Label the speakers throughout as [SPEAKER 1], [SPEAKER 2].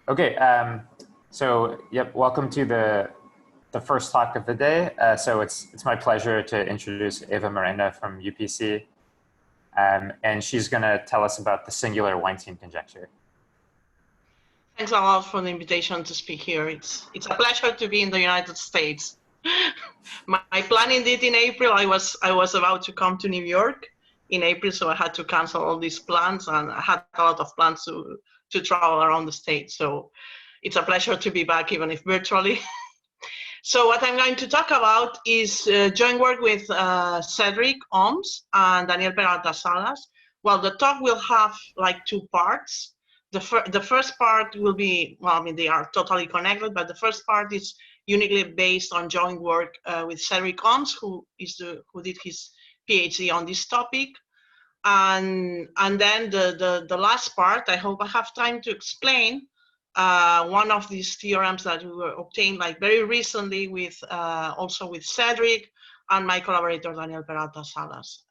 [SPEAKER 1] Okay, so yep, welcome to the first talk of the day. So it's my pleasure to introduce Eva Miranda from UPC, and she's going to tell us about the singular Weinstein conjecture.
[SPEAKER 2] Thanks a lot for the invitation to speak here. It's a pleasure to be in the United States. My plan indeed in April, I was about to come to New York in April, so I had to cancel all these plans, and I had a lot of plans to travel around the States. So it's a pleasure to be back, even if virtually. So what I'm going to talk about is joint work with Cédric and Daniel Peralta-Salas. Well, the talk will have like two parts. The first part will be, well, I mean, they are totally connected, but the first part is uniquely based on joint work with Cédric, who did his PhD on this topic. And then the last part, I hope I have time to explain one of these theorems that we were obtained like very recently with also with Cédric and my collaborator Daniel Peralta-Salas.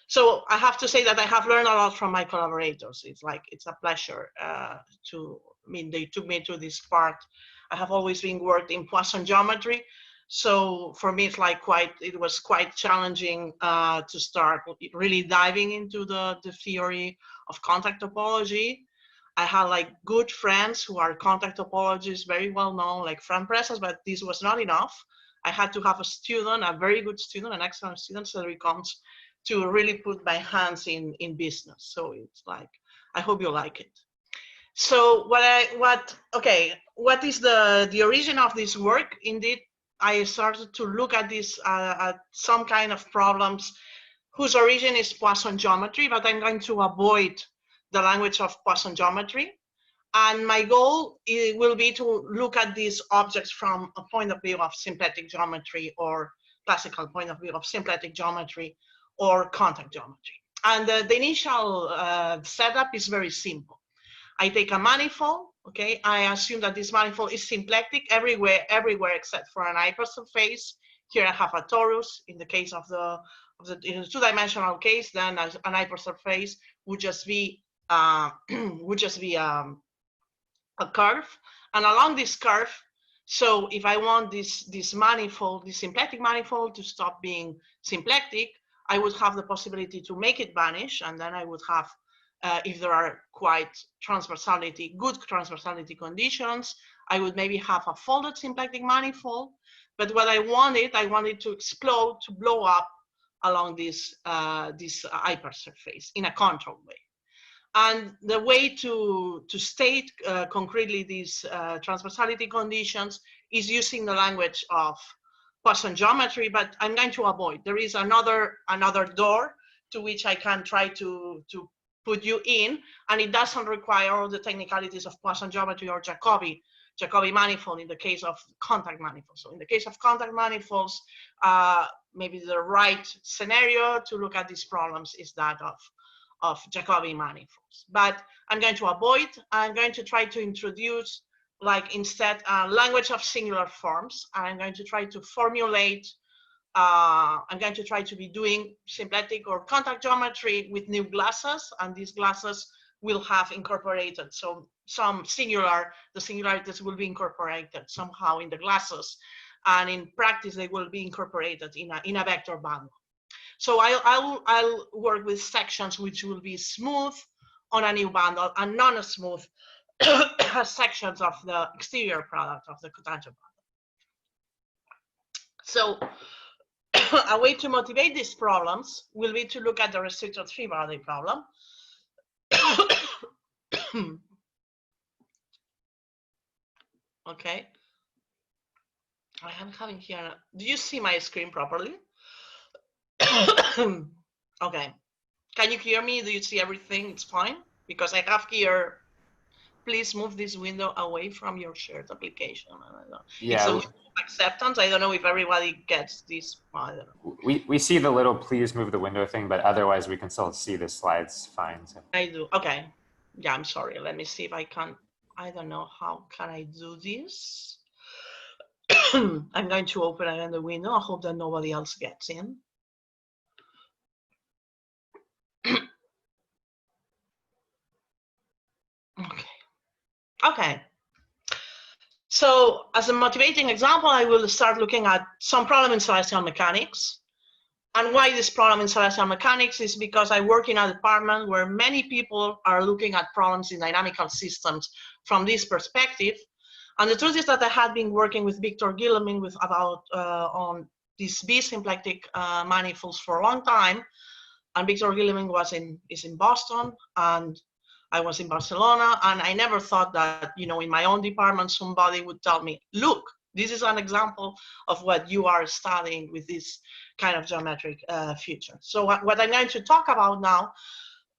[SPEAKER 2] So I have to say that I have learned a lot from my collaborators. It's a pleasure they took me to this part. I have always been worked in Poisson Geometry. So for me, it was quite challenging to start really diving into the theory of contact topology. I had like good friends who are contact topologists, very well known, like Fran Presas, but this was not enough. I had to have a student, a very good student, an excellent student, Cédric, to really put my hands in business. So it's like, I hope you like it. So what is the origin of this work? Indeed, I started to look at this at some kind of problems whose origin is Poisson geometry, but I'm going to avoid the language of Poisson geometry. And my goal will be to look at these objects from a point of view of symplectic geometry, or classical point of view of symplectic geometry, or contact geometry. And the initial setup is very simple. I take a manifold, okay? I assume that this manifold is symplectic everywhere except for an hypersurface. Here I have a torus. In the case of in the two-dimensional case, then an hypersurface would just be a curve, and along this curve, so if I want this manifold, this symplectic manifold, to stop being symplectic, I would have the possibility to make it vanish, and then I would have, if there are quite good transversality conditions, I would maybe have a folded symplectic manifold. But what I wanted to explode, to blow up along this hypersurface in a controlled way. And the way to state concretely these transversality conditions is using the language of Poisson geometry, but I'm going to avoid. There is another door to which I can try to put you in, and it doesn't require all the technicalities of Poisson geometry or Jacobi manifold in the case of contact manifolds. So in the case of contact manifolds, maybe the right scenario to look at these problems is that of Jacobi manifolds. But I'm going to avoid. I'm going to try to introduce, like, instead a language of singular forms. I'm going to try to formulate, I'm going to try to be doing symplectic or contact geometry with new glasses, and these glasses will have incorporated, so the singularities will be incorporated somehow in the glasses, and in practice they will be incorporated in a vector bundle. So I'll work with sections which will be smooth on a new bundle and non-smooth sections of the exterior product of the cotangent bundle. So a way to motivate these problems will be to look at the restricted three-body problem. Okay. I am having here, do you see my screen properly? Okay. Can you hear me? Do you see everything? It's fine? Because I have here, please move this window away from your shared application.
[SPEAKER 1] Yeah.
[SPEAKER 2] It's acceptance. I don't know if everybody gets this. I don't know.
[SPEAKER 1] We see the little please move the window thing, but otherwise we can still see the slides fine. So.
[SPEAKER 2] I do. Okay. Yeah, I'm sorry. Let me see if I can. I don't know how can I do this. I'm going to open again the window. I hope that nobody else gets in. Okay. Okay. So as a motivating example, I will start looking at some problem in celestial mechanics. And why this problem in celestial mechanics is because I work in a department where many people are looking at problems in dynamical systems from this perspective. And the truth is that I had been working with Victor Guillemin on these b-symplectic manifolds for a long time. And Victor Guillemin is in Boston, and I was in Barcelona, and I never thought that, you know, in my own department, somebody would tell me, look, this is an example of what you are studying with this kind of geometric feature. So what I'm going to talk about now,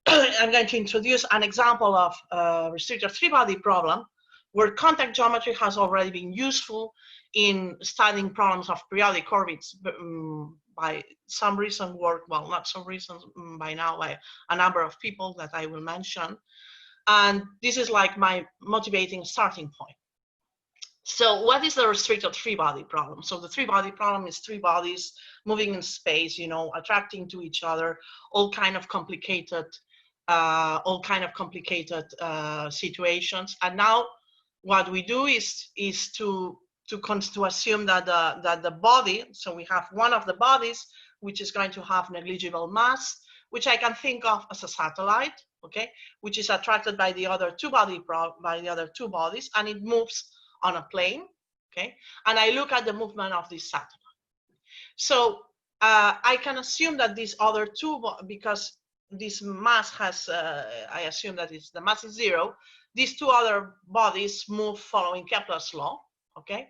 [SPEAKER 2] I'm going to introduce an example of a restricted three-body problem where contact geometry has already been useful in studying problems of periodic orbits by some recent work, well, not some recent by now, by a number of people that I will mention. And this is like my motivating starting point. So what is the restricted three-body problem? So the three-body problem is three bodies moving in space, you know, attracting to each other, all kind of complicated situations. And now what we do is to assume that the body, so we have one of the bodies which is going to have negligible mass, which I can think of as a satellite, okay, which is attracted by the other two bodies, and it moves on a plane, okay, and I look at the movement of this satellite. So I can assume that these other two, because this mass has, I assume that the mass is zero, these two other bodies move following Kepler's law, okay,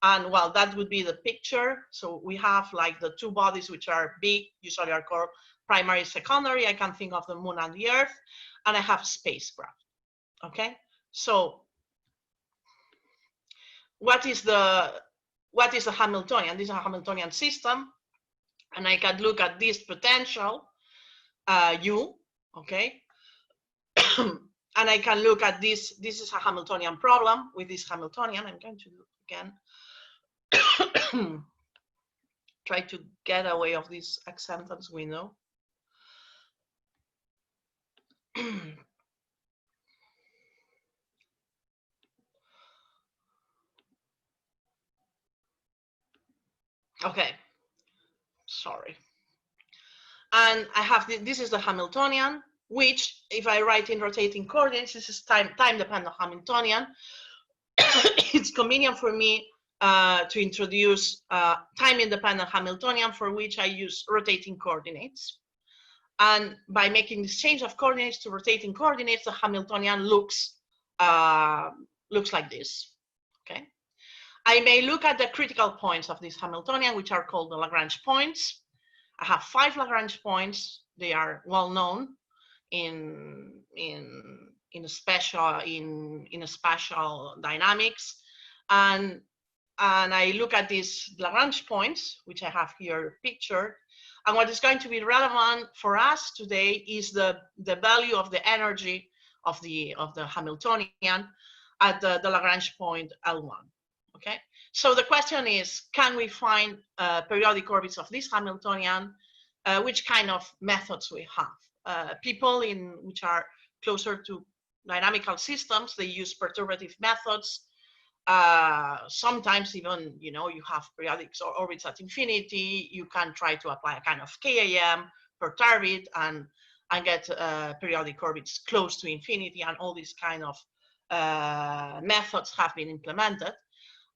[SPEAKER 2] and well, that would be the picture. So we have like the two bodies which are big, usually are called primary, secondary. I can think of the moon and the earth, and I have a spacecraft, okay. So what is the Hamiltonian? This is a Hamiltonian system, and I can look at this potential U, okay, and I can look at this. This is a Hamiltonian problem with this Hamiltonian. I'm going to look again. Try to get away of this acceptance window. Okay, sorry. And I have this is the Hamiltonian, which if I write in rotating coordinates, this is time-dependent Hamiltonian. It's convenient for me to introduce time-independent Hamiltonian, for which I use rotating coordinates. And by making this change of coordinates to rotating coordinates, the Hamiltonian looks like this, okay? I may look at the critical points of this Hamiltonian, which are called the Lagrange points. I have 5 Lagrange points. They are well known in spatial dynamics, and I look at these Lagrange points, which I have here pictured. And what is going to be relevant for us today is the value of the energy of the Hamiltonian at the Lagrange point L1. Okay, so the question is, can we find periodic orbits of this Hamiltonian? Which kind of methods we have? People which are closer to dynamical systems, they use perturbative methods. Sometimes even, you know, you have periodic orbits at infinity. You can try to apply a kind of KAM, perturb it, and get periodic orbits close to infinity, and all these kind of methods have been implemented.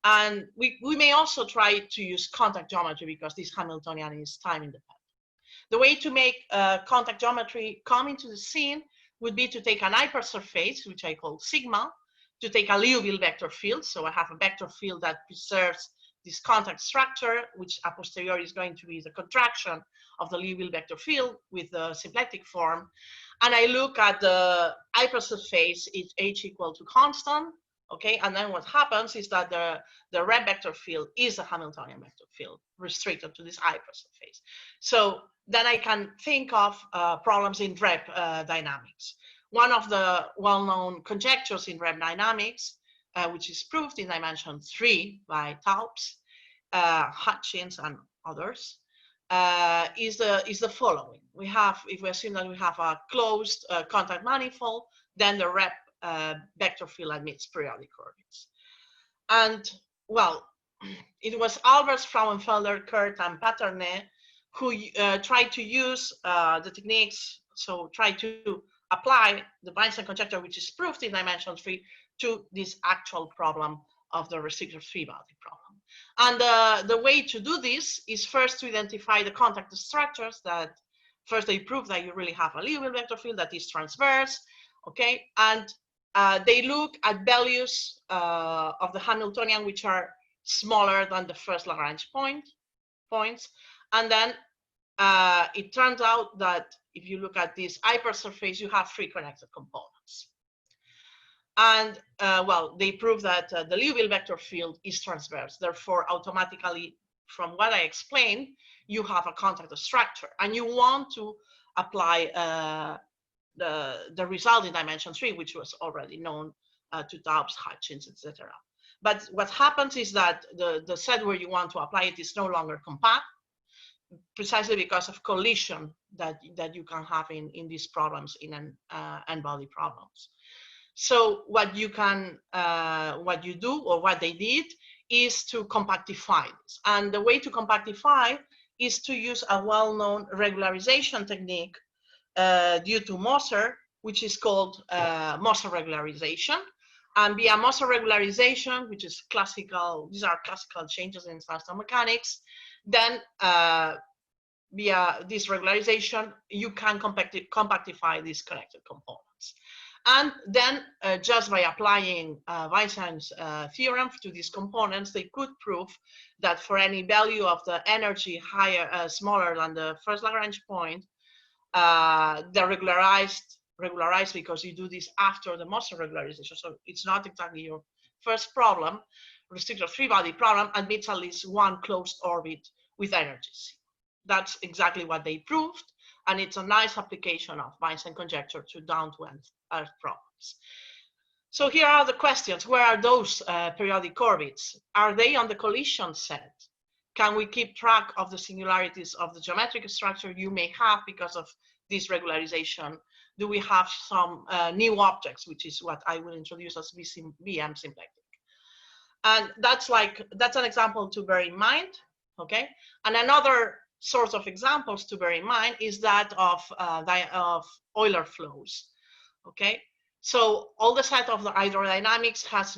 [SPEAKER 2] And we may also try to use contact geometry, because this Hamiltonian is time independent. The way to make contact geometry come into the scene would be to take an hypersurface, which I call sigma, to take a Liouville vector field. So I have a vector field that preserves this contact structure, which a posteriori is going to be the contraction of the Liouville vector field with the symplectic form. And I look at the hypersurface, h equal to constant, okay? And then what happens is that the Reeb vector field is a Hamiltonian vector field restricted to this hypersurface. So then I can think of problems in Reeb dynamics. One of the well-known conjectures in Reeb dynamics, which is proved in dimension 3 by Taubes, Hutchins, and others, is the following. We have, if we assume that we have a closed contact manifold, then the Reeb vector field admits periodic orbits. And well, it was Albers, Frauenfelder, Kurt, and Patternet who tried to use the techniques, so try to apply the Weinstein conjecture, which is proved in dimension 3, to this actual problem of the restricted free-body problem. And the way to do this is first to identify the contact structures that first they prove that you really have a Liouville vector field that is transverse, okay? And they look at values of the Hamiltonian which are smaller than the first Lagrange points. And then it turns out that if you look at this hypersurface, you have 3 connected components. And well, they prove that the Liouville vector field is transverse. Therefore, automatically, from what I explained, you have a contact structure, and you want to apply the result in dimension 3, which was already known to Taubes, Hutchins, etc. But what happens is that the set where you want to apply it is no longer compact, precisely because of collision that you can have in these problems, in n-body problems. So what you do, or what they did, is to compactify this. And the way to compactify is to use a well-known regularization technique due to Moser, which is called Moser regularization. And via Moser regularization, which is classical, these are classical changes in standard mechanics, then via this regularization, you can compactify these connected components. And then just by applying Weinstein's theorem to these components, they could prove that for any value of the energy smaller than the first Lagrange point, they're regularized because you do this after the Moser regularization. So it's not exactly your first problem. Restricted free-body problem admits at least one closed orbit with energies. That's exactly what they proved. And it's a nice application of Weinstein conjecture to down-to-earth problems. So here are the questions. Where are those periodic orbits? Are they on the collision set? Can we keep track of the singularities of the geometric structure you may have because of this regularization? Do we have some new objects, which is what I will introduce as b-symplectic? And that's an example to bear in mind, okay? And another source of examples to bear in mind is that of Euler flows, okay? So all the set of the hydrodynamics has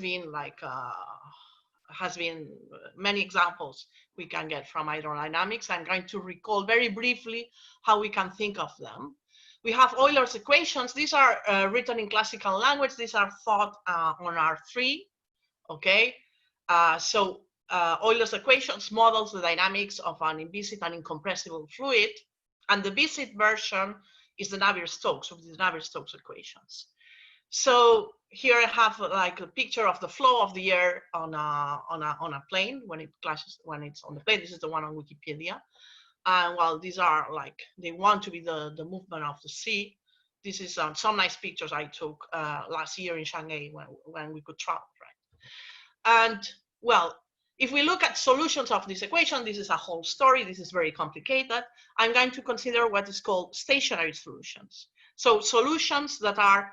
[SPEAKER 2] been many examples we can get from hydrodynamics. I'm going to recall very briefly how we can think of them. We have Euler's equations. These are written in classical language. These are thought on R3, okay? So Euler's equations models the dynamics of an inviscid and incompressible fluid, and the viscid version is the Navier-Stokes, of the Navier-Stokes equations. So here I have like a picture of the flow of the air on a plane when it's on the plane. This is the one on Wikipedia. And while these are they want to be the movement of the sea. This is some nice pictures I took last year in Shanghai when we could travel, right? And well, if we look at solutions of this equation, this is a whole story. This is very complicated. I'm going to consider what is called stationary solutions. So solutions that are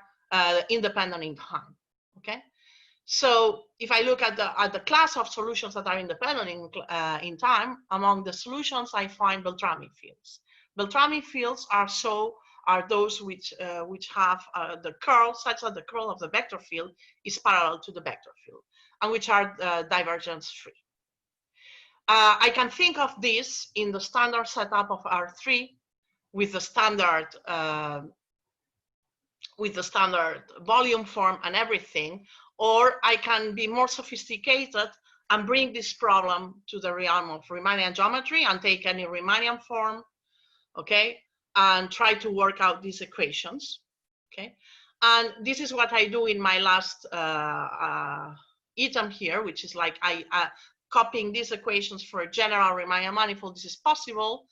[SPEAKER 2] independent in time, okay? So if I look at the class of solutions that are independent in time, among the solutions I find Beltrami fields. Beltrami fields are those which have the curl such that the curl of the vector field is parallel to the vector field, and which are divergence free. I can think of this in the standard setup of R3 with the standard volume form and everything, or I can be more sophisticated and bring this problem to the realm of Riemannian geometry and take any Riemannian form, okay, and try to work out these equations, okay? And this is what I do in my last item here, which is like copying these equations for a general Riemannian manifold. This is possible.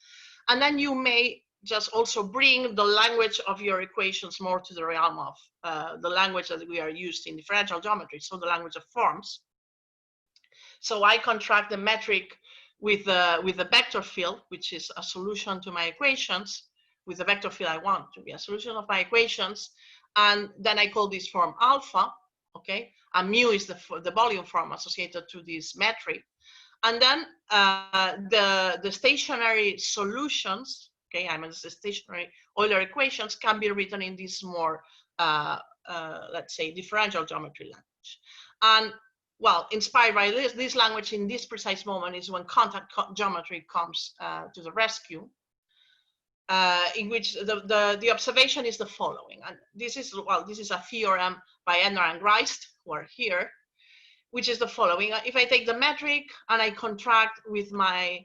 [SPEAKER 2] And then you may just also bring the language of your equations more to the realm of the language that we are used in differential geometry, so the language of forms. So I contract the metric with the vector field, which is a solution to my equations, with the vector field I want to be a solution of my equations, And then I call this form alpha, okay? And mu is the volume form associated to this metric. And then the stationary solutions, okay, I mean the stationary Euler equations can be written in this more, let's say, differential geometry language. And well, inspired by this language in this precise moment is when contact geometry comes to the rescue, in which the observation is the following. And this is, well, this is a theorem by Ednar and Reist, who are here, which is the following. If I take the metric and I contract with my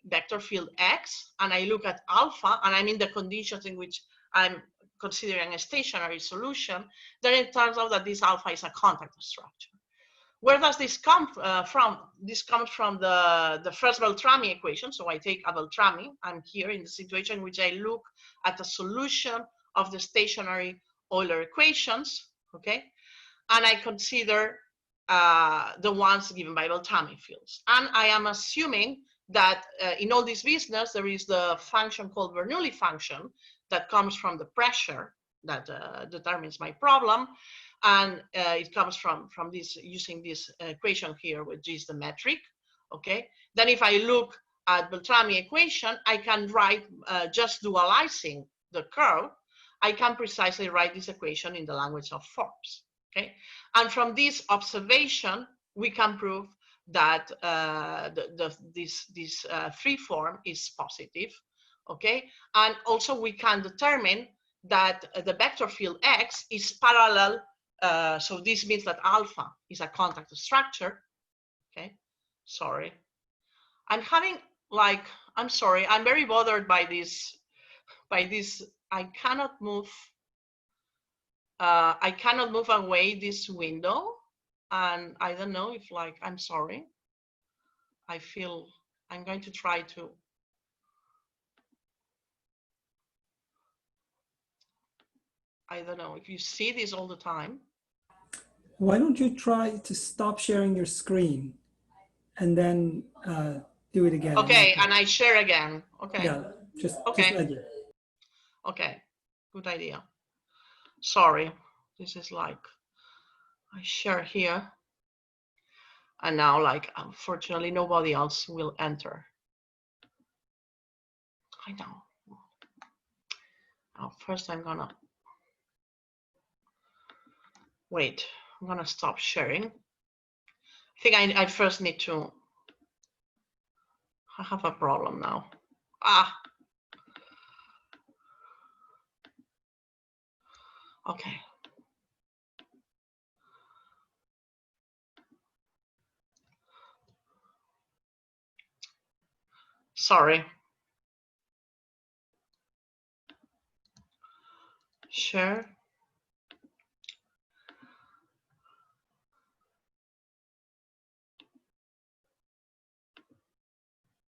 [SPEAKER 2] vector field X, and I look at alpha, and I'm in the conditions in which I'm considering a stationary solution, then it turns out that this alpha is a contact structure. Where does this come from? This comes from the first Beltrami equation. So I take a Beltrami. I'm here in the situation in which I look at the solution of the stationary Euler equations, okay? And I consider the ones given by Beltrami fields. And I am assuming that in all this business, there is the function called Bernoulli function that comes from the pressure that determines my problem. And it comes from this, using this equation here, which is the metric, okay? Then if I look at Beltrami equation, I can write, just dualizing the curve, I can precisely write this equation in the language of forms, okay? And from this observation, we can prove that this free form is positive, okay? And also we can determine that the vector field X is parallel. So this means that alpha is a contact structure, okay? Sorry. I'm having like, I'm sorry, I'm very bothered by this, I cannot move away this window. And I don't know if like, I'm sorry. I feel I'm going to try to. I don't know if you see this all the time.
[SPEAKER 3] Why don't you try to stop sharing your screen and then do it again?
[SPEAKER 2] Okay, and I share again. Okay.
[SPEAKER 3] Yeah, just like it.
[SPEAKER 2] Okay, good idea. Sorry, this is like, I share here. And now, like, unfortunately, nobody else will enter. I know. Now, first I'm gonna, wait, I'm gonna stop sharing. I think I first need to, I have a problem now. Okay. Sorry. Share.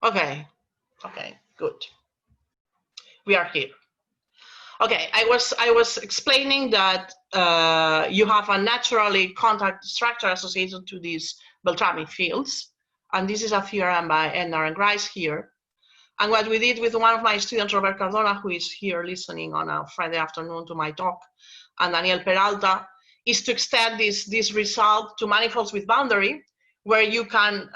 [SPEAKER 2] Okay. Okay, good. We are here. Okay, I was explaining that you have a naturally contact structure associated to these Beltrami fields, and this is a theorem by Ednar and Reist here. And what we did with one of my students, Robert Cardona, who is here listening on a Friday afternoon to my talk, and Daniel Peralta, is to extend this result to manifolds with boundary, where you can,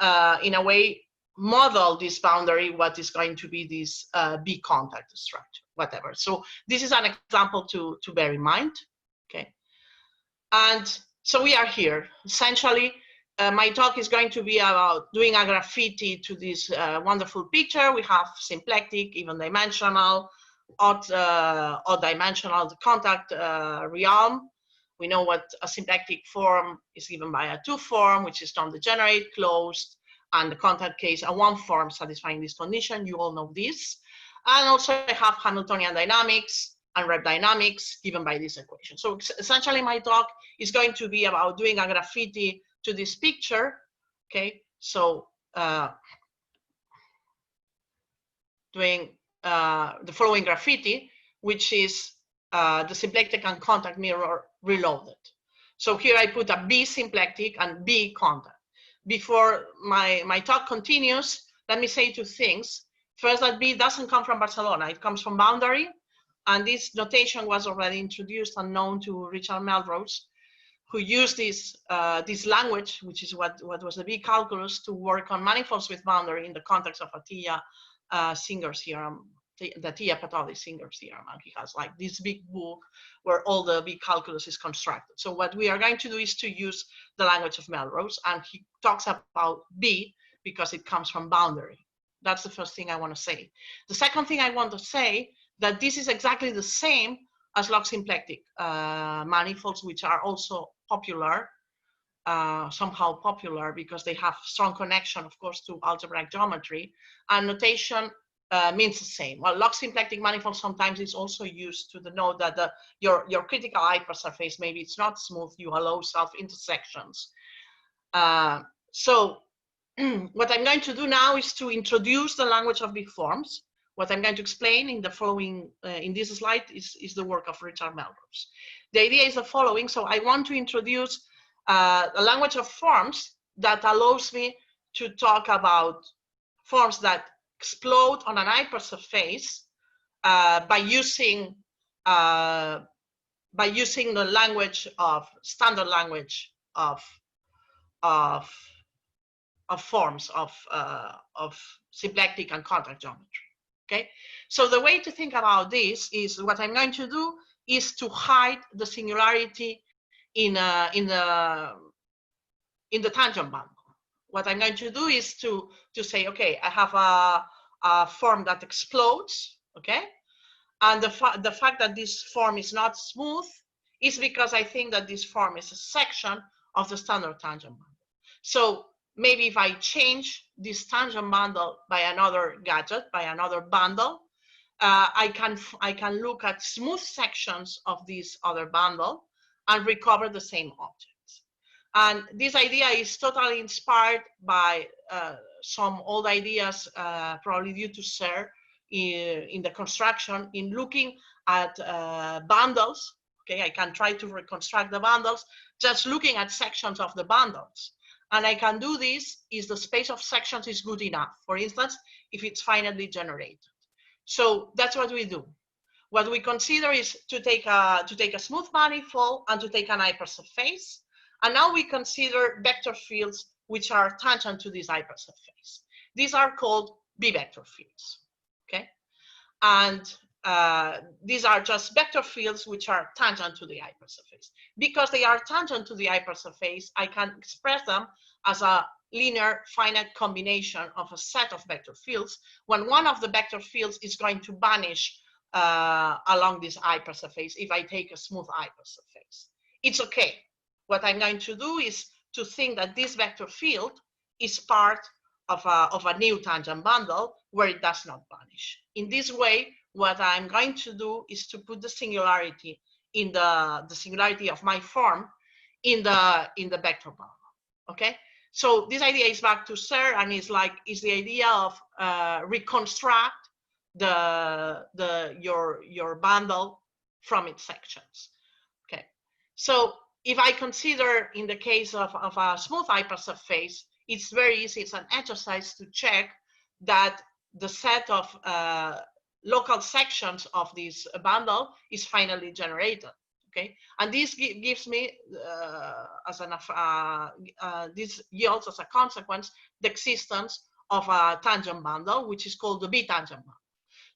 [SPEAKER 2] in a way, model this boundary, what is going to be this B contact structure, whatever. So this is an example to bear in mind, okay? And so we are here. Essentially, my talk is going to be about doing a graffiti to this wonderful picture. We have symplectic, even dimensional, odd dimensional, the contact realm. We know what a symplectic form is given by a two form, which is non-degenerate, closed, and the contact case, a one form satisfying this condition. You all know this. And also I have Hamiltonian dynamics and Reeb dynamics given by this equation. So essentially my talk is going to be about doing a graffiti to this picture, okay? So doing the following graffiti, which is the symplectic and contact mirror reloaded. So here I put a B symplectic and B contact. Before my talk continues, let me say two things. First, that B doesn't come from Barcelona, it comes from boundary. And this notation was already introduced and known to Richard Melrose, who used this language, which is what was the big calculus, to work on manifolds with boundary in the context of a Singer theorem, the Pauli-Singer theorem. And he has like this big book where all the big calculus is constructed. So what we are going to do is to use the language of Melrose, and he talks about B because it comes from boundary. That's the first thing I want to say. The second thing I want to say that this is exactly the same as log-symplectic manifolds, which are also popular, somehow popular because they have strong connection, of course, to algebraic geometry, and notation means the same. Well, log-symplectic manifold sometimes is also used to denote that your critical hypersurface, maybe it's not smooth, you allow self-intersections. So what I'm going to do now is to introduce the language of big forms. What I'm going to explain in the following, in this slide is the work of Richard Melrose. The idea is the following. So I want to introduce a language of forms that allows me to talk about forms that explode on an hypersurface by using the language of standard language of forms of symplectic and contact geometry. Okay, so the way to think about this is what I'm going to do is to hide the singularity in the tangent bundle. What I'm going to do is to say, okay, I have a form that explodes, okay, and the fact that this form is not smooth is because I think that this form is a section of the standard tangent bundle. So maybe if I change this tangent bundle by another gadget, by another bundle, I can look at smooth sections of this other bundle and recover the same objects. And this idea is totally inspired by some old ideas, probably due to Serre in the construction, in looking at bundles. Okay, I can try to reconstruct the bundles just looking at sections of the bundles. And I can do this if the space of sections is good enough. For instance, if it's finitely generated. So that's what we do. What we consider is to take a smooth manifold and to take an hypersurface. And now we consider vector fields which are tangent to this hypersurface. These are called b-vector fields. Okay, and these are just vector fields which are tangent to the hypersurface. Because they are tangent to the hypersurface, I can express them as a linear finite combination of a set of vector fields when one of the vector fields is going to vanish along this hypersurface if I take a smooth hypersurface. It's okay. What I'm going to do is to think that this vector field is part of a new tangent bundle where it does not vanish. In this way, what I'm going to do is to put the singularity in the singularity of my form in the vector bundle. Okay, so this idea is back to Serre and is the idea of reconstruct your bundle from its sections. Okay, so if I consider in the case of a smooth hypersurface, it's very easy. It's an exercise to check that the set of local sections of this bundle is finally generated. Okay, and this gives me this yields as a consequence the existence of a tangent bundle, which is called the b-tangent bundle.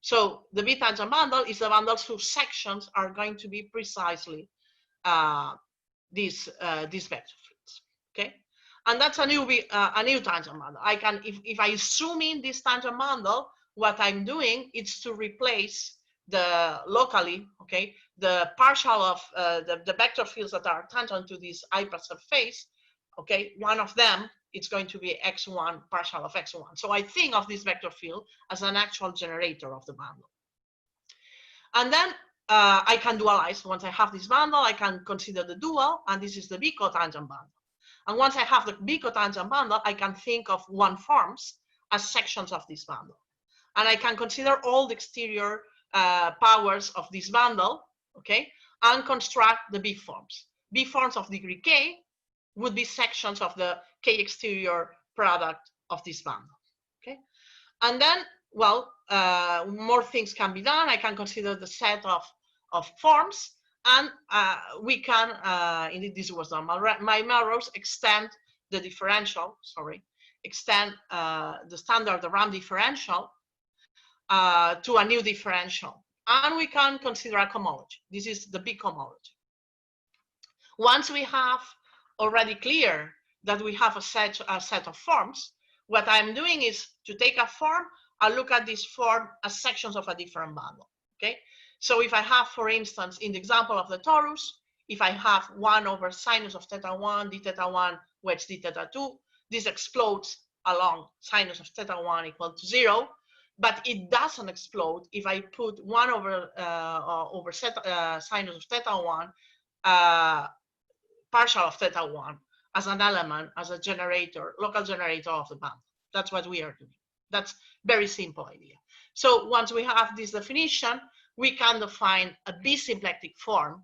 [SPEAKER 2] So the b-tangent bundle is the bundles whose sections are going to be precisely these vector fields. Okay, and that's a new tangent bundle. I can, if I zoom in this tangent bundle, what I'm doing is to replace the locally, okay, the partial of the vector fields that are tangent to this hypersurface. Okay, one of them it's going to be x1 partial of x1. So I think of this vector field as an actual generator of the bundle. And then I can dualize. Once I have this bundle, I can consider the dual, and this is the b cotangent bundle. And once I have the b cotangent bundle, I can think of one forms as sections of this bundle. And I can consider all the exterior powers of this bundle, okay, and construct the b forms. B forms of degree k would be sections of the k exterior product of this bundle, okay? And then well, more things can be done. I can consider the set of forms, and we can, indeed this was done by Melrose, extend the differential, extend the standard, the RAM differential, to a new differential. And we can consider a cohomology. This is the big cohomology. Once we have already clear that we have a set of forms, what I'm doing is to take a form and look at this form as sections of a different bundle. Okay. So if I have, for instance, in the example of the torus, if I have 1 over sinus of theta 1, d theta 1, wedge d theta 2, this explodes along sinus of theta 1 equal to 0. But it doesn't explode if I put 1 over sinus of theta 1, partial of theta 1, as an element, as a generator, local generator of the bundle. That's what we are doing. That's very simple idea. So once we have this definition, we can define a b-symplectic form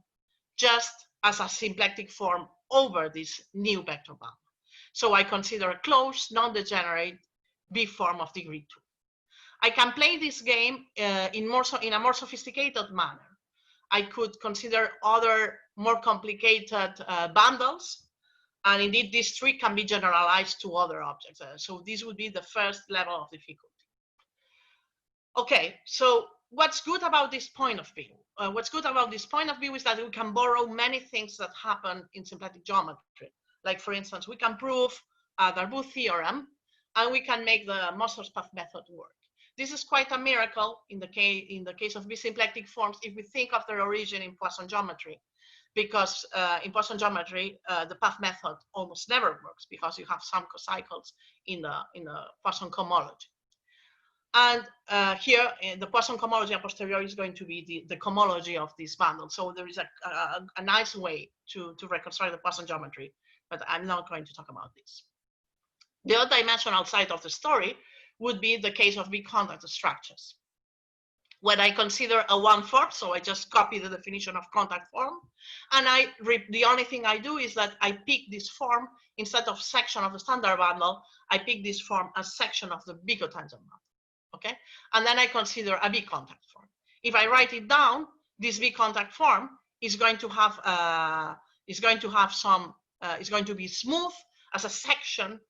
[SPEAKER 2] just as a symplectic form over this new vector bundle. So I consider a closed, non-degenerate B form of degree 2. I can play this game in a more sophisticated manner. I could consider other more complicated bundles, and indeed this trick can be generalized to other objects. So this would be the first level of difficulty. Okay, so what's good about this point of view? What's good about this point of view is that we can borrow many things that happen in symplectic geometry. Like, for instance, we can prove the Darboux theorem, and we can make the Moser's path method work. This is quite a miracle in the case of b-symplectic forms if we think of their origin in Poisson geometry, because in Poisson geometry the path method almost never works because you have some cocycles in the Poisson cohomology. And here the Poisson cohomology a posteriori is going to be the cohomology of this bundle. So there is a nice way to reconstruct the Poisson geometry, but I'm not going to talk about this. The other dimension outside of the story would be the case of big contact structures. When I consider a 1/4, so I just copy the definition of contact form, and the only thing I do is that I pick this form instead of section of the standard bundle. I pick this form as section of the bicotangent bundle. Okay, and then I consider a big contact form. If I write it down, this big contact form is going to be smooth as a section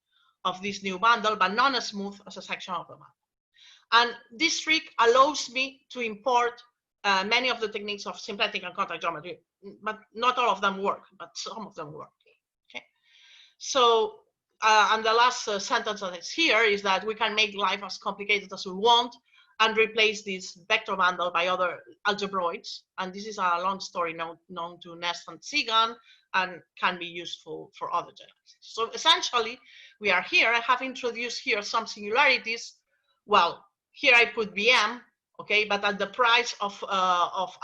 [SPEAKER 2] of this new bundle, but non-smooth as a section of the bundle. And this trick allows me to import many of the techniques of symplectic and contact geometry, but not all of them work, but some of them work. Okay. So, and the last sentence that is here is that we can make life as complicated as we want and replace this vector bundle by other algebroids. And this is a long story known to Nest and Sigan, and can be useful for other generalities. So essentially, we are here. I have introduced here some singularities. Well, here I put Bm, okay, but at the price of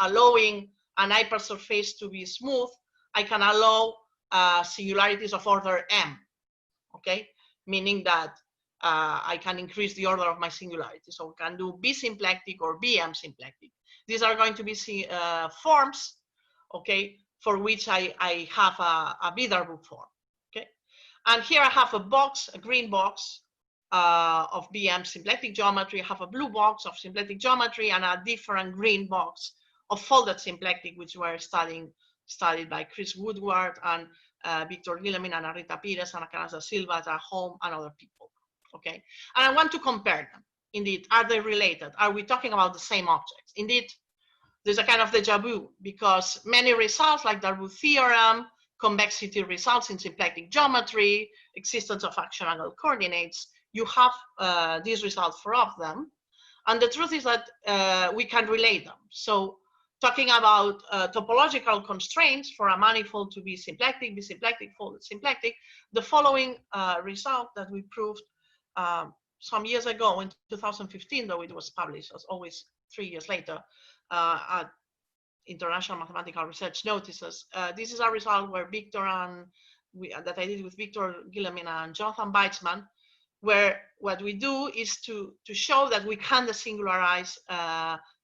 [SPEAKER 2] allowing an hypersurface to be smooth, I can allow singularities of order m, okay, meaning that I can increase the order of my singularity. So I can do b-symplectic or bm symplectic. These are going to be forms, okay, for which I have a b-Darboux form, okay? And here I have a box, a green box of bm symplectic geometry. I have a blue box of symplectic geometry and a different green box of folded symplectic, which were studied by Chris Woodward and Victor Guillemin and Arita Pires and Akanasa Silva at home and other people, okay? And I want to compare them. Indeed, are they related? Are we talking about the same objects? Indeed, there's a kind of deja vu because many results like Darboux theorem, convexity results in symplectic geometry, existence of action angle coordinates, you have these results for all of them. And the truth is that we can relate them. So talking about topological constraints for a manifold to be symplectic, b-symplectic, folded symplectic, the following result that we proved some years ago in 2015, though it was published as always 3 years later, at International Mathematical Research Notices. This is a result where that I did with Victor Guillemin and Jonathan Weitzman, where what we do is to show that we can desingularize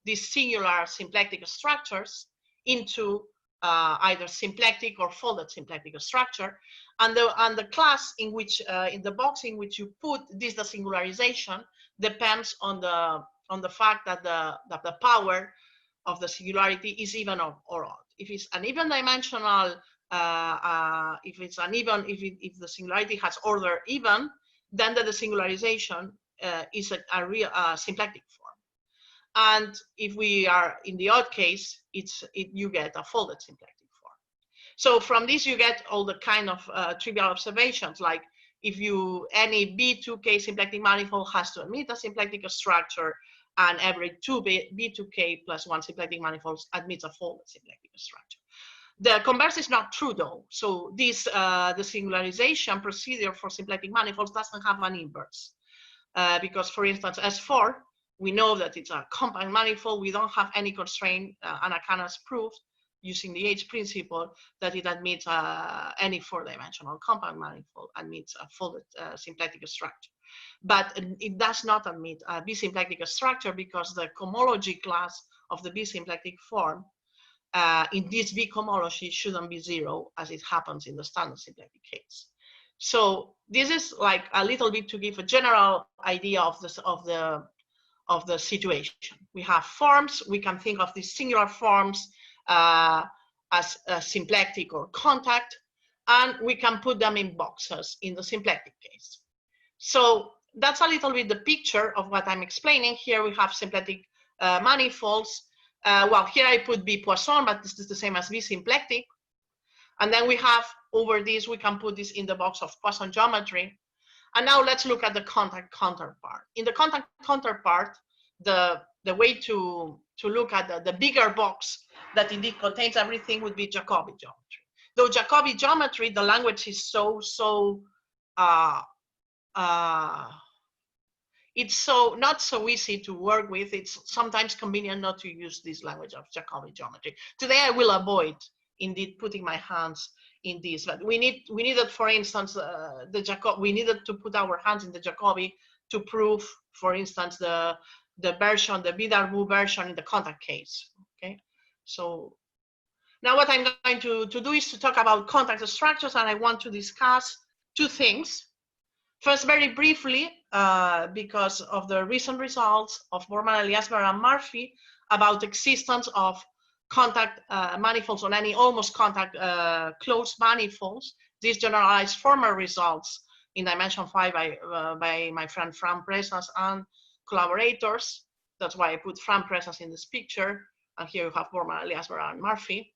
[SPEAKER 2] these singular symplectic structures into either symplectic or folded symplectic structure, and the class in which in the box in which you put this desingularization depends on the fact that the power of the singularity is even or odd. If it's an even dimensional, if the singularity has order even, then the desingularization is a real symplectic form. And if we are in the odd case, you get a folded symplectic form. So from this you get all the kind of trivial observations, like if any B2K symplectic manifold has to admit a symplectic structure, and every two B2K plus one symplectic manifolds admits a folded symplectic structure. The converse is not true though. So this the singularization procedure for symplectic manifolds doesn't have an inverse. Because for instance, S4, we know that it's a compact manifold. We don't have any constraint, and Akana's proved using the H principle that it admits any four-dimensional compact manifold admits a folded symplectic structure. But it does not admit a b-symplectic structure because the cohomology class of the b-symplectic form in this B cohomology shouldn't be zero, as it happens in the standard symplectic case. So this is like a little bit to give a general idea of the situation. We have forms. We can think of these singular forms as symplectic or contact, and we can put them in boxes in the symplectic case. So that's a little bit the picture of what I'm explaining. Here we have symplectic manifolds. Well, here I put B Poisson, but this is the same as B symplectic. And then we have over this, we can put this in the box of Poisson geometry. And now let's look at the contact counterpart. In the contact counterpart, the way to look at the bigger box that indeed contains everything would be Jacobi geometry. Though Jacobi geometry, the language is it's not so easy to work with. It's sometimes convenient not to use this language of Jacobi geometry. Today I will avoid indeed putting my hands in this, but we needed, for instance, we needed to put our hands in the Jacobi to prove, for instance, the version, the b-Darboux version in the contact case. Okay, so now what I'm going to do is to talk about contact structures, and I want to discuss two things. First, very briefly, because of the recent results of Borman, Eliasberg, and Murphy about existence of contact manifolds on any almost contact closed manifolds. These generalized former results in dimension 5 by my friend Fran Presas and collaborators. That's why I put Fran Presas in this picture. And here you have Borman, Eliasberg, and Murphy.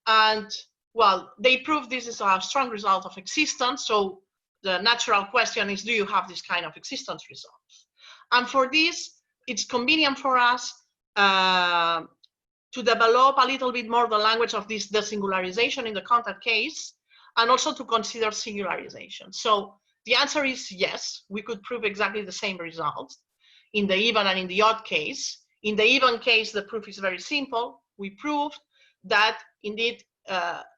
[SPEAKER 2] And well, they proved this is a strong result of existence. So the natural question is, do you have this kind of existence results? And for this, it's convenient for us to develop a little bit more the language of this desingularization in the contact case, and also to consider singularization. So the answer is yes, we could prove exactly the same result in the even and in the odd case. In the even case, the proof is very simple. We proved that indeed,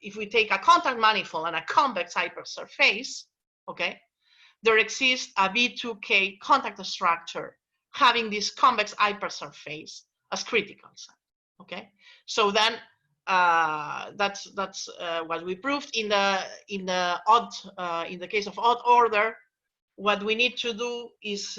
[SPEAKER 2] if we take a contact manifold and a convex hypersurface, okay, there exists a B2K contact structure having this convex hypersurface as critical set. Okay, so then that's what we proved in the case of odd order. What we need to do is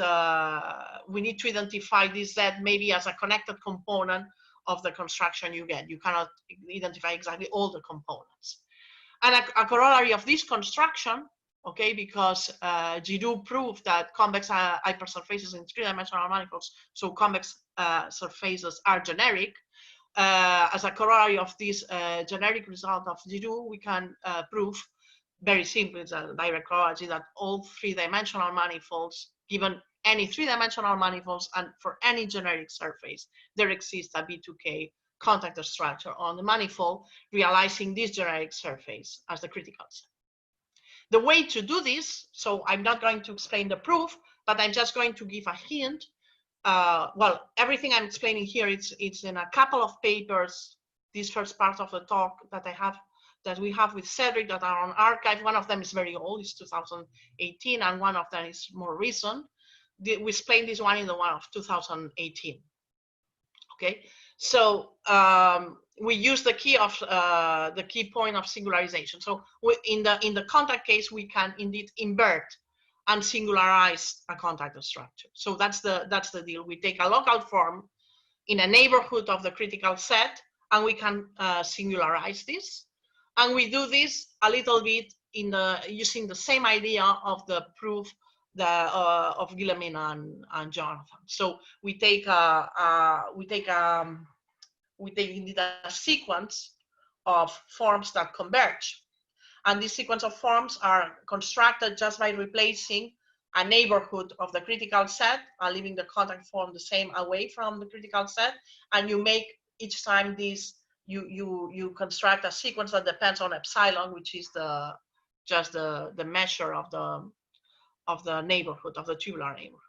[SPEAKER 2] we need to identify this Z maybe as a connected component of the construction you get. You cannot identify exactly all the components. And a corollary of this construction, okay, because Giroux proved that convex hypersurfaces in three-dimensional manifolds, so convex surfaces are generic. As a corollary of this generic result of Giroux, we can prove very simply, it's a direct corollary, that all three-dimensional manifolds, given any three-dimensional manifolds and for any generic surface, there exists a B2K contact structure on the manifold, realizing this generic surface as the critical set. The way to do this, so I'm not going to explain the proof, but I'm just going to give a hint. Well, everything I'm explaining here, it's in a couple of papers, this first part of the talk that we have with Cédric that are on archive. One of them is very old, it's 2018, and one of them is more recent. We explained this one in the one of 2018. Okay, so we use the key point of singularization. So in the contact case, we can indeed invert and singularize a contact structure. So that's the deal. We take a local form in a neighborhood of the critical set, and we can singularize this. And we do this a little bit using the same idea of the proof of Guillemin and Jonathan. So we take indeed a sequence of forms that converge. And this sequence of forms are constructed just by replacing a neighborhood of the critical set and leaving the contact form the same away from the critical set. And you make each time this, you construct a sequence that depends on epsilon, which is just the measure of the neighborhood, of the tubular neighborhood.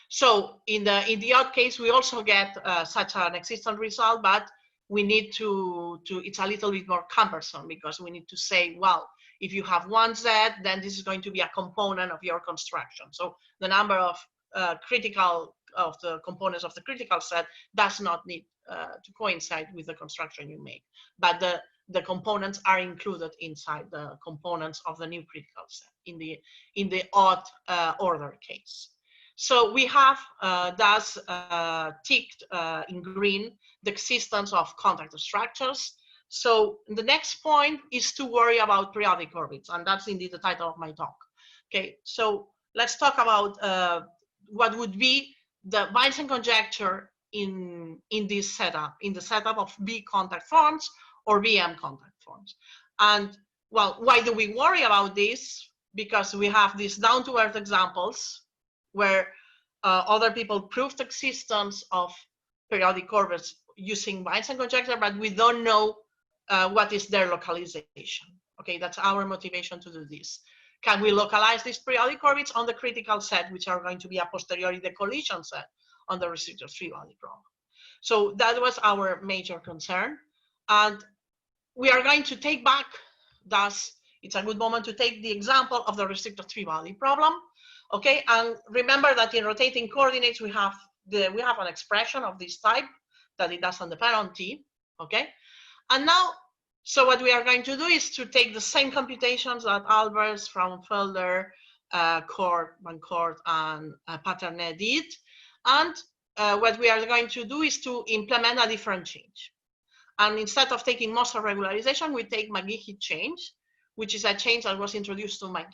[SPEAKER 2] So in the odd case, we also get such an existent result, but we need to it's a little bit more cumbersome, because we need to say, well, if you have one Z, then this is going to be a component of your construction. So the number of the components of the critical set does not need to coincide with the construction you make, but the components are included inside the components of the new critical set in the odd order case. So we have thus ticked in green the existence of contact structures. So the next point is to worry about periodic orbits, and that's indeed the title of my talk. Okay, so let's talk about what would be the Weinstein conjecture in this setup, in the setup of B contact forms or BM contact forms. And well, why do we worry about this? Because we have these down-to-earth examples where other people proved the existence of periodic orbits using Weinstein conjecture, but we don't know what is their localization. Okay, that's our motivation to do this. Can we localize these periodic orbits on the critical set, which are going to be a posteriori the collision set on the restrictor three-body problem? So that was our major concern. And we are going to take back, thus, it's a good moment to take the example of the restrictor three-body problem. Okay, and remember that in rotating coordinates, we have an expression of this type that it doesn't depend on t. Okay, and now, so what we are going to do is to take the same computations that Albers, Fraunfelder, Kort, Van Kort, and Patternet did, and what we are going to do is to implement a different change. And instead of taking Moser regularization, we take McGehee change, which is a change that was introduced to by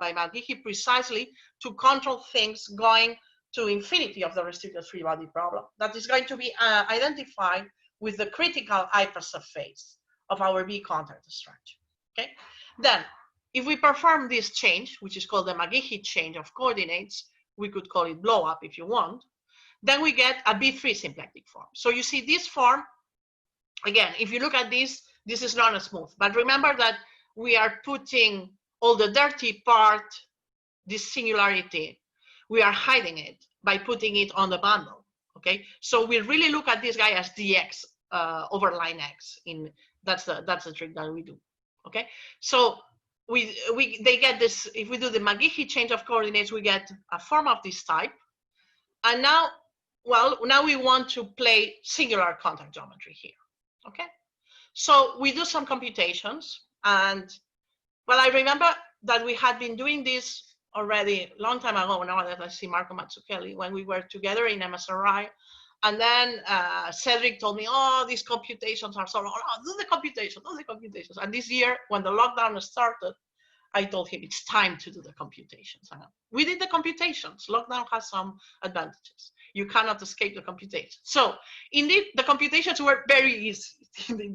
[SPEAKER 2] McGehee precisely to control things going to infinity of the restricted three-body problem. That is going to be identified with the critical hypersurface of our B contact structure. Okay. Then, if we perform this change, which is called the McGehee change of coordinates, we could call it blow up if you want, then we get a B3 symplectic form. So you see this form, again, if you look at this, this is not smooth, but remember that we are putting all the dirty part, this singularity, we are hiding it by putting it on the bundle, okay? So we really look at this guy as dx over line x. That's the trick that we do, okay? So they get this, if we do the McGehee change of coordinates, we get a form of this type. And now, well, now we want to play singular contact geometry here, okay? So we do some computations, and well, I remember that we had been doing this already a long time ago, now that I see Marco Mazzucchelli, when we were together in MSRI. And then Cédric told me, oh, these computations are so long. Oh, do the computations. And this year, when the lockdown started, I told him it's time to do the computations. And we did the computations. Lockdown has some advantages. You cannot escape the computations. So indeed, the computations were very easy.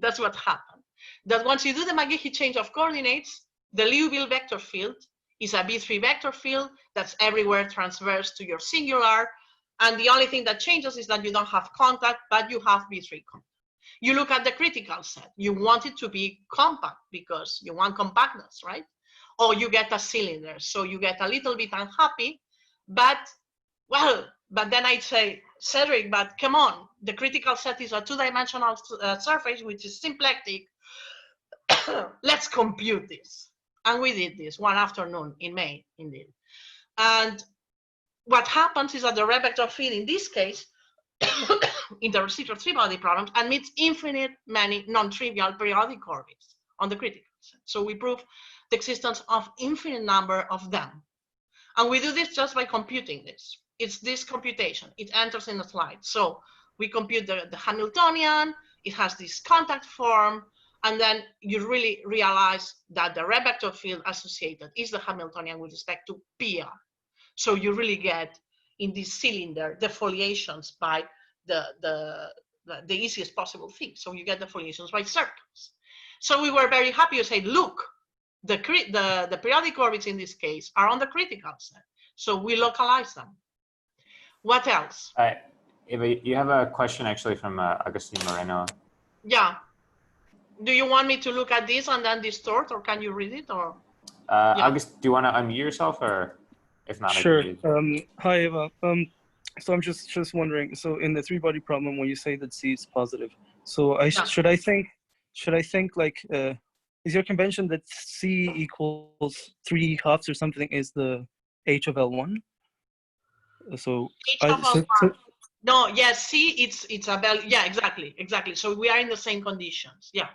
[SPEAKER 2] That's what happened. That once you do the McGehee change of coordinates, the Liouville vector field is a B3 vector field that's everywhere transverse to your singular. And the only thing that changes is that you don't have contact, but you have B3 contact. You look at the critical set. You want it to be compact because you want compactness, right? Or you get a cylinder, so you get a little bit unhappy. But, well, but then I'd say, Cédric, but come on, the critical set is a two-dimensional surface, which is symplectic. Let's compute this. And we did this one afternoon in May, indeed. And what happens is that the Reeb vector field in this case in the residual three-body problems and meets infinite many non-trivial periodic orbits on the critical set. So we prove the existence of infinite number of them. And we do this just by computing this. It's this computation. It enters in the slide. So we compute the Hamiltonian. It has this contact form. And then you really realize that the Reeb vector field associated is the Hamiltonian with respect to PR. So you really get in this cylinder the foliations by the easiest possible thing. So you get the foliations by circles. So we were very happy to say, look, the periodic orbits in this case are on the critical set. So we localize them. What else?
[SPEAKER 1] Eva, you have a question actually from Agustin Moreno.
[SPEAKER 2] Yeah. Do you want me to look at this and then distort, or can you read it? Or
[SPEAKER 1] yeah. August, do you want to unmute yourself, or if not,
[SPEAKER 4] sure. Hi, Eva. So I'm just wondering. So in the three-body problem, when you say that C is positive, so should I think like is your convention that C equals 3/2 or something is the H of L1? So
[SPEAKER 2] no, yes, C it's a value. Yeah, exactly. So we are in the same conditions. Yeah.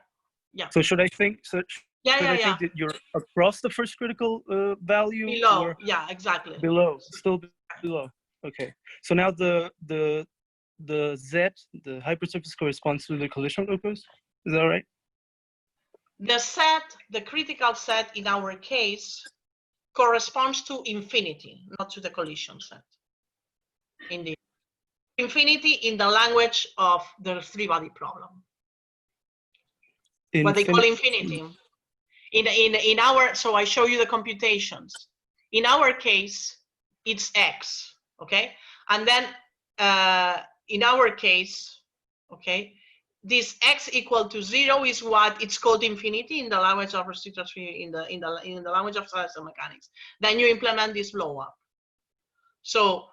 [SPEAKER 4] So should I think? So I think that you're across the first critical value?
[SPEAKER 2] Below.
[SPEAKER 4] Or
[SPEAKER 2] yeah, exactly.
[SPEAKER 4] Below, still below. Okay. So now the Z, the hypersurface corresponds to the collision locus. Is that right?
[SPEAKER 2] The set, the critical set in our case, corresponds to infinity, not to the collision set. Indeed. Infinity in the language of the three-body problem. What they call infinity. In our, so I show you the computations. In our case, it's X, okay? And then in our case, okay, this X equal to 0 is what it's called infinity in the language of in the language of celestial mechanics. Then you implement this blow up. So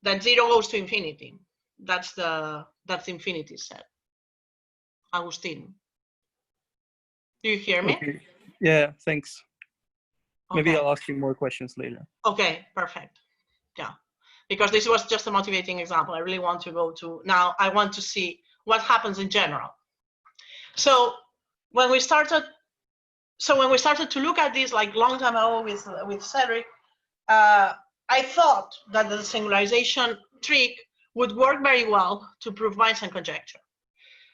[SPEAKER 2] that 0 goes to infinity. That's the infinity set. Agustin, do you hear me?
[SPEAKER 4] Okay. Yeah, thanks.
[SPEAKER 2] Okay.
[SPEAKER 4] Maybe I'll ask you more questions later.
[SPEAKER 2] Okay, perfect. Yeah, because this was just a motivating example. I really want to go to, now I want to see what happens in general. So when we started to look at this like long time ago with Cédric, I thought that the singularization trick would work very well to prove Weinstein conjecture.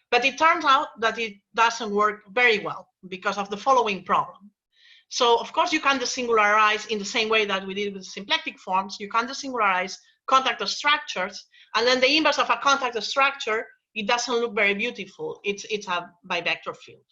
[SPEAKER 2] But it turns out that it doesn't work very well because of the following problem. So of course you can desingularize in the same way that we did with symplectic forms. You can desingularize contact structures, and then the inverse of a contact structure, it doesn't look very beautiful. It's a bivector field,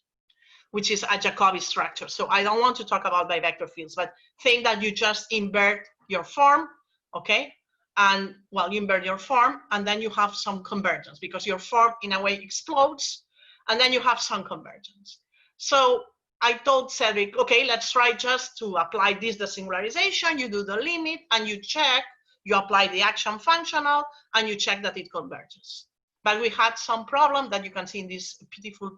[SPEAKER 2] which is a Jacobi structure. So I don't want to talk about bivector fields, but think that you just invert your form, okay? And well, you invert your form, and then you have some convergence because your form in a way explodes, and then you have some convergence. So I told Cédric, okay, let's try just to apply this desingularization. You do the limit and you check, you apply the action functional and you check that it converges. But we had some problem that you can see in this beautiful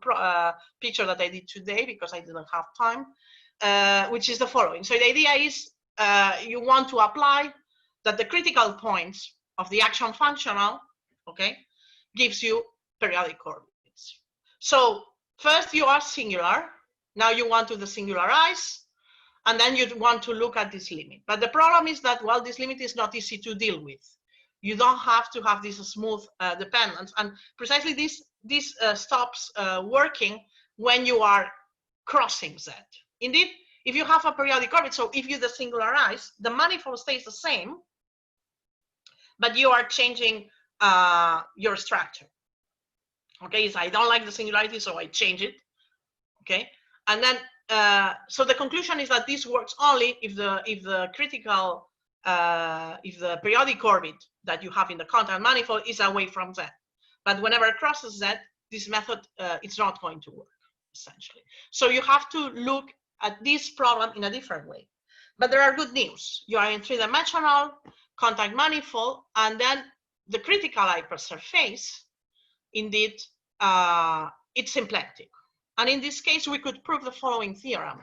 [SPEAKER 2] picture that I did today because I didn't have time, which is the following. So the idea is you want to apply that the critical points of the action functional, okay, gives you periodic orbits. So first you are singular. Now you want to desingularize, and then you want to look at this limit. But the problem is that, well, this limit is not easy to deal with. You don't have to have this smooth dependence. And precisely this stops working when you are crossing Z. Indeed, if you have a periodic orbit, so if you desingularize, the manifold stays the same, but you are changing your structure. Okay, so I don't like the singularity, so I change it. Okay. And then, so the conclusion is that this works only if the critical, if the periodic orbit that you have in the contact manifold is away from Z. But whenever it crosses Z, this method it's not going to work, essentially. So you have to look at this problem in a different way. But there are good news. You are in three-dimensional contact manifold, and then the critical hypersurface, indeed, it's symplectic. And in this case, we could prove the following theorem.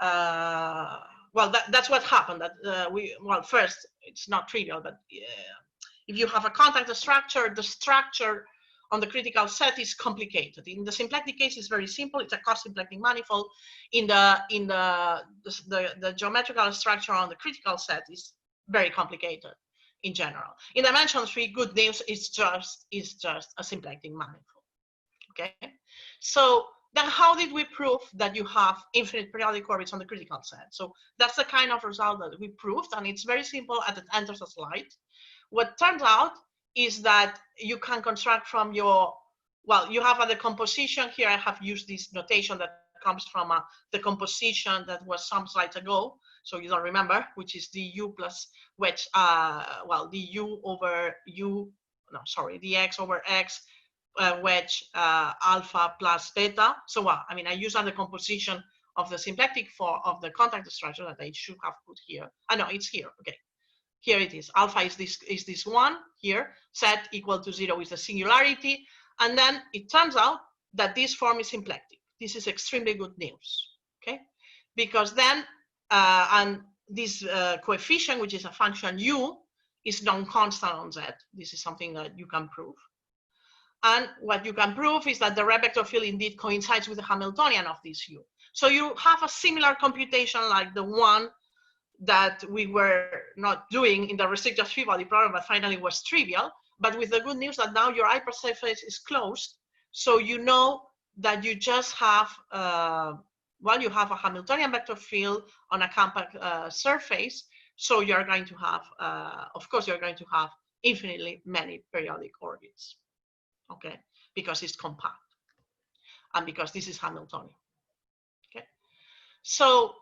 [SPEAKER 2] Well, that's what happened. That well, first, it's not trivial, but If you have a contact structure, the structure on the critical set is complicated. In the symplectic case, it's very simple. It's a co-symplectic manifold. In the geometrical structure on the critical set is very complicated in general. In dimension 3, good news is just a symplectic manifold. Okay, so then how did we prove that you have infinite periodic orbits on the critical set? So that's the kind of result that we proved, and it's very simple as it enters a slide. What turns out is that you can construct from your, well, you have a decomposition here. I have used this notation that comes from a decomposition that was some slides ago, so you don't remember, which is du plus wedge, well, du over u, no, sorry, dx over x, wedge alpha plus beta. So well, I mean, I use a decomposition of the symplectic form of the contact structure that I should have put here. I know it's here. Okay, here it is. Alpha is this one here. Z equal to 0 is the singularity, and then it turns out that this form is symplectic. This is extremely good news. Okay, because then and this coefficient, which is a function u, is non-constant on Z. This is something that you can prove. And what you can prove is that the Reeb vector field indeed coincides with the Hamiltonian of this U. So you have a similar computation like the one that we were not doing in the restricted free-body problem, but finally was trivial, but with the good news that now your hypersurface is closed. So you know that you just have, well, you have a Hamiltonian vector field on a compact surface. So you're going to have, of course, you're going to have infinitely many periodic orbits. Okay, because it's compact and because this is Hamiltonian. Okay, so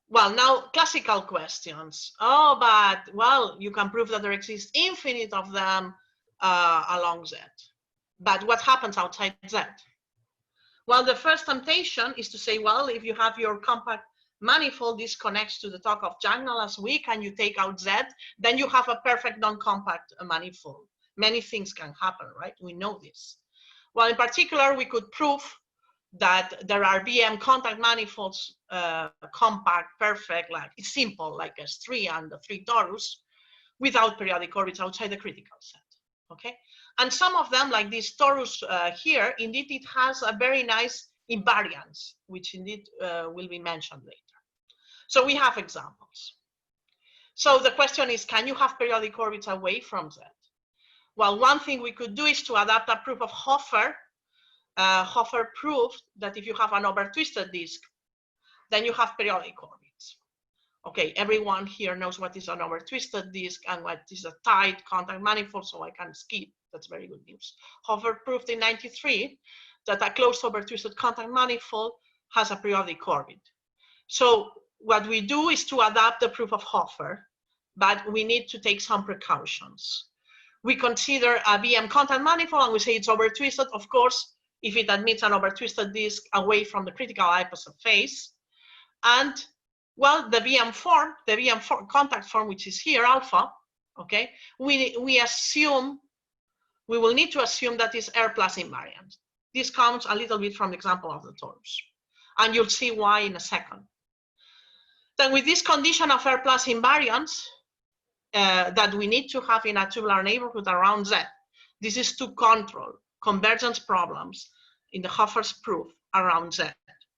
[SPEAKER 2] well, now classical questions. Oh, but well, you can prove that there exists infinite of them along Z, but what happens outside Z? Well, the first temptation is to say, well, if you have your compact manifold, this connects to the talk of Jangal last week, and you take out Z, then you have a perfect non-compact manifold. Many things can happen, right? We know this. Well, in particular, we could prove that there are BM contact manifolds, compact, perfect, like it's simple, like S3 and the 3 torus, without periodic orbits outside the critical set. Okay, and some of them, like this torus here, indeed it has a very nice invariance, which indeed will be mentioned later. So we have examples. So the question is, can you have periodic orbits away from Z? Well, one thing we could do is to adapt a proof of Hofer. Hofer proved that if you have an overtwisted disk, then you have periodic orbits. Okay, everyone here knows what is an overtwisted disk and what is a tight contact manifold, so I can skip. That's very good news. Hofer proved in '93 that a closed overtwisted contact manifold has a periodic orbit. So what we do is to adapt the proof of Hofer, but we need to take some precautions. We consider a BM contact manifold and we say it's overtwisted, of course, if it admits an overtwisted disk away from the critical hypersurface. And well, the BM form, the BM contact form, which is here, alpha, okay, we will need to assume that is R plus invariant. This comes a little bit from the example of the torus, and you'll see why in a second. Then with this condition of R plus invariance, that we need to have in a tubular neighborhood around Z. This is to control convergence problems in the Hofer's proof around Z.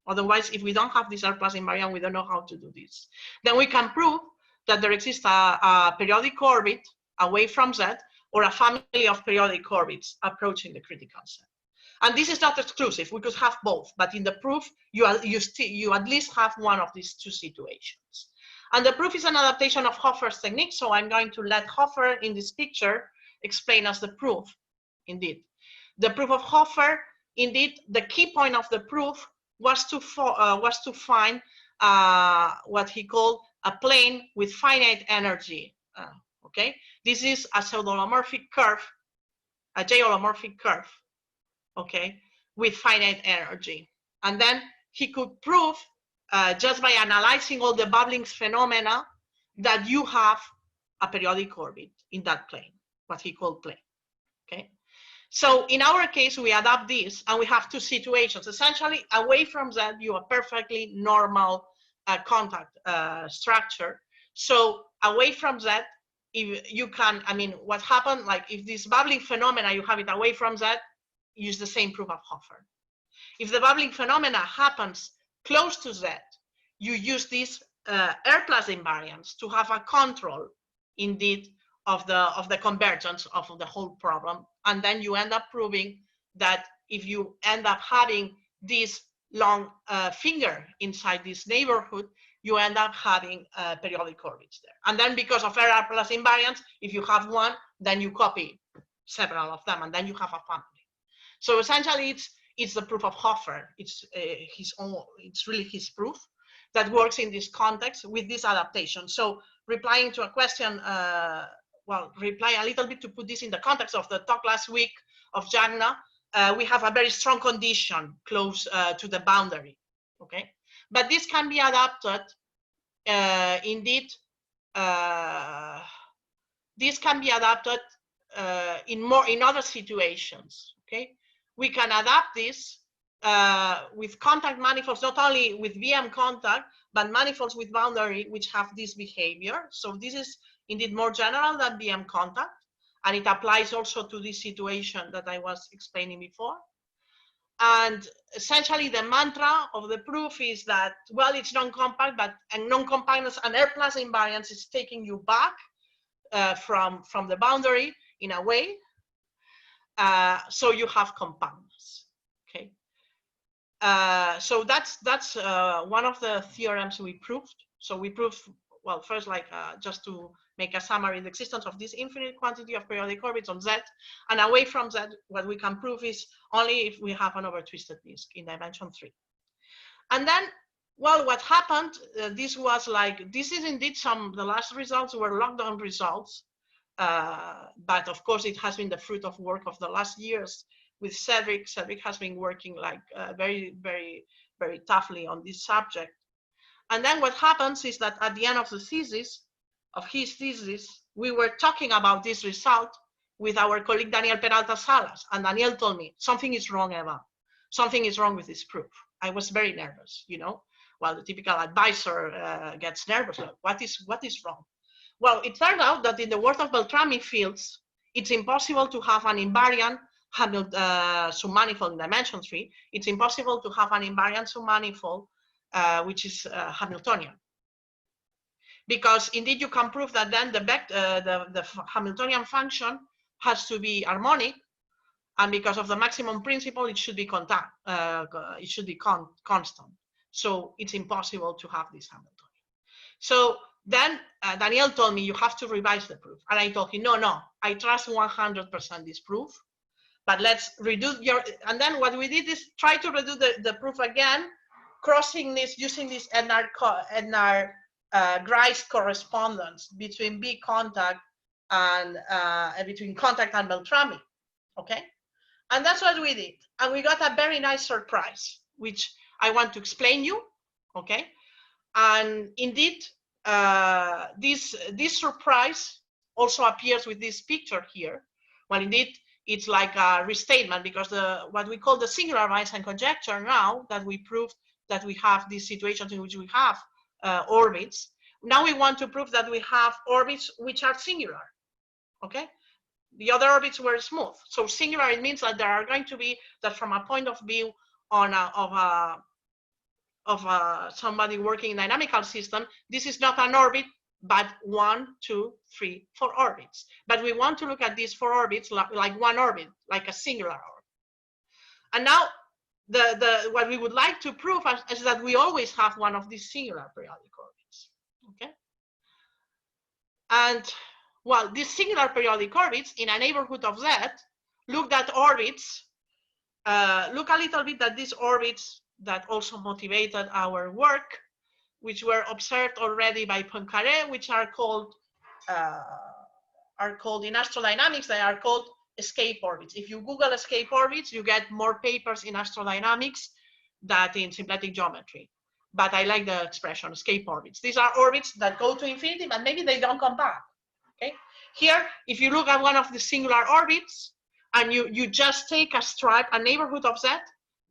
[SPEAKER 2] Otherwise, if we don't have this R plus invariant, we don't know how to do this. Then we can prove that there exists a periodic orbit away from Z or a family of periodic orbits approaching the critical set. And this is not exclusive. We could have both, but in the proof, you at least have one of these two situations. And the proof is an adaptation of Hofer's technique, so I'm going to let Hofer in this picture explain us the proof. Indeed, the proof of Hofer, indeed, the key point of the proof was to find what he called a plane with finite energy. Okay, this is a pseudo-holomorphic curve, a J-holomorphic curve, okay, with finite energy. And then he could prove just by analyzing all the bubbling phenomena that you have a periodic orbit in that plane, what he called plane. Okay, so in our case, we adapt this and we have two situations. Essentially, away from Z, you have perfectly normal contact structure. So away from Z, if you can, I mean, what happened, like if this bubbling phenomena, you have it away from Z, use the same proof of Hoffer. If the bubbling phenomena happens close to Z, you use this R plus invariance to have a control, indeed, of the convergence of the whole problem. And then you end up proving that if you end up having this long finger inside this neighborhood, you end up having periodic orbits there. And then because of R plus invariance, if you have one, then you copy several of them, and then you have a family. So essentially, it's the proof of Hoffer. It's his own. It's really his proof that works in this context with this adaptation. So replying to a question, well, reply a little bit to put this in the context of the talk last week of Jagna. We have a very strong condition close to the boundary, okay? But this can be adapted, indeed, this can be adapted in other situations, okay? We can adapt this with contact manifolds, not only with VM contact, but manifolds with boundary, which have this behavior. So this is indeed more general than VM contact. And it applies also to this situation that I was explaining before. And essentially the mantra of the proof is that, well, it's non-compact, but non-compactness and R plus invariance is taking you back from the boundary in a way. So you have compactness, okay? So that's one of the theorems we proved. So we proved, well, first, like just to make a summary, the existence of this infinite quantity of periodic orbits on Z, and away from Z, what we can prove is only if we have an overtwisted disk in dimension 3. And then, well, what happened, this was like, this is indeed the last results were lockdown results, but of course it has been the fruit of work of the last years with Cédric. Cédric has been working like very, very, very toughly on this subject. And then what happens is that at the end of the thesis, of his thesis, we were talking about this result with our colleague Daniel Peralta-Salas, and Daniel told me, something is wrong, Eva. Something is wrong with this proof. I was very nervous, you know. Well, the typical advisor gets nervous, like, what is wrong? Well, it turned out that in the world of Beltrami fields, it's impossible to have an invariant submanifold in dimension 3. It's impossible to have an invariant submanifold which is Hamiltonian. Because indeed you can prove that then the Hamiltonian function has to be harmonic, and because of the maximum principle, it should be constant. So it's impossible to have this Hamiltonian. So then Daniel told me, you have to revise the proof. And I told him, no, I trust 100% this proof, but let's redo and then what we did is try to redo the proof again, crossing this, using this NR Grice correspondence between B contact and between contact and Beltrami, okay? And that's what we did. And we got a very nice surprise, which I want to explain you, okay? And indeed, this surprise also appears with this picture here. Well, indeed, it's like a restatement, because what we call the singularizing conjecture now that we proved that we have these situations in which we have orbits. Now we want to prove that we have orbits which are singular, okay? The other orbits were smooth. So singular, it means that there are going to be, that from a point of view of somebody working in a dynamical system, this is not an orbit, but 1, 2, 3, 4 orbits. But we want to look at these 4 orbits like one orbit, like a singular orbit. And now what we would like to prove is that we always have one of these singular periodic orbits, okay? And well, these singular periodic orbits in a neighborhood of Z, look at orbits, look a little bit at these orbits that also motivated our work, which were observed already by Poincaré, which are called in astrodynamics, they are called escape orbits. If you Google escape orbits, you get more papers in astrodynamics than in symplectic geometry. But I like the expression escape orbits. These are orbits that go to infinity, but maybe they don't come back. Okay. Here, if you look at one of the singular orbits and you just take a stripe, a neighborhood of Z,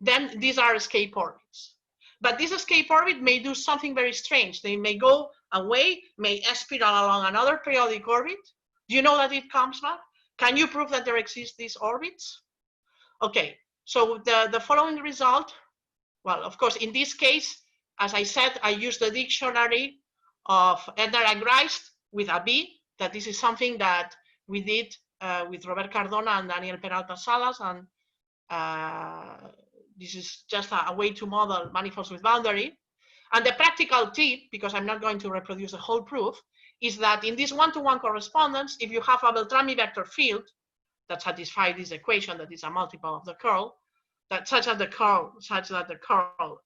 [SPEAKER 2] then these are escape orbits. But this escape orbit may do something very strange. They may go away may spiral along another periodic orbit. Do you know that it comes back? Can you prove that there exist these orbits? Okay, so the following result, well, of course, in this case, as I said, I used the dictionary of Edgar and Grice with a B, that this is something that we did with Robert Cardona and Daniel Peralta-Salas, and this is just a way to model manifolds with boundary. And the practical tip, because I'm not going to reproduce the whole proof, is that in this one-to-one correspondence, if you have a Beltrami vector field that satisfies this equation, that is a multiple of the curl, that such that the curl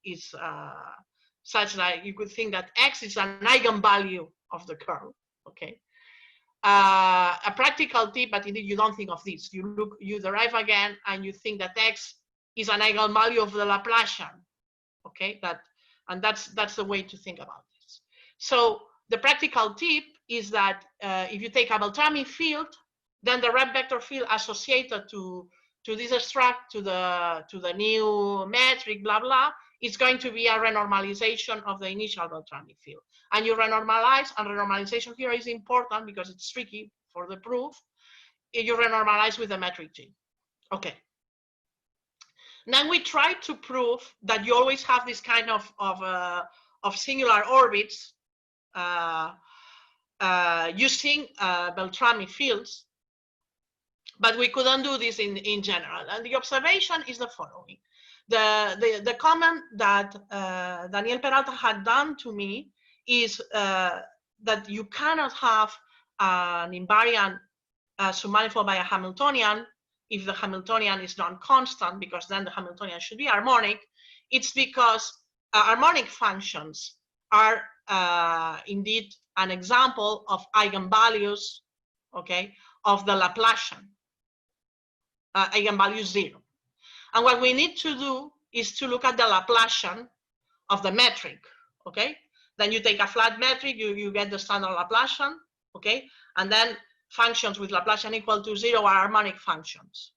[SPEAKER 2] is such that you could think that X is an eigenvalue of the curl. Okay. A practical tip, but indeed you don't think of this. You derive again, and you think that X is an eigenvalue of the Laplacian. Okay, that's the way to think about this. So the practical tip is that if you take a Beltrami field, then the Reeb vector field associated to this struct, to the new metric, blah blah, is going to be a renormalization of the initial Beltrami field. And you renormalize, and renormalization here is important because it's tricky for the proof. You renormalize with the metric G. Okay. Then we try to prove that you always have this kind of singular orbits using Beltrami fields, but we couldn't do this in general. And the observation is the following. The comment that Daniel Peralta had done to me is that you cannot have an invariant submanifold by a Hamiltonian if the Hamiltonian is non-constant, because then the Hamiltonian should be harmonic. It's because harmonic functions are indeed an example of eigenvalues, okay, of the Laplacian, eigenvalue 0. And what we need to do is to look at the Laplacian of the metric, okay? Then you take a flat metric, you get the standard Laplacian, okay? And then functions with Laplacian equal to 0 are harmonic functions.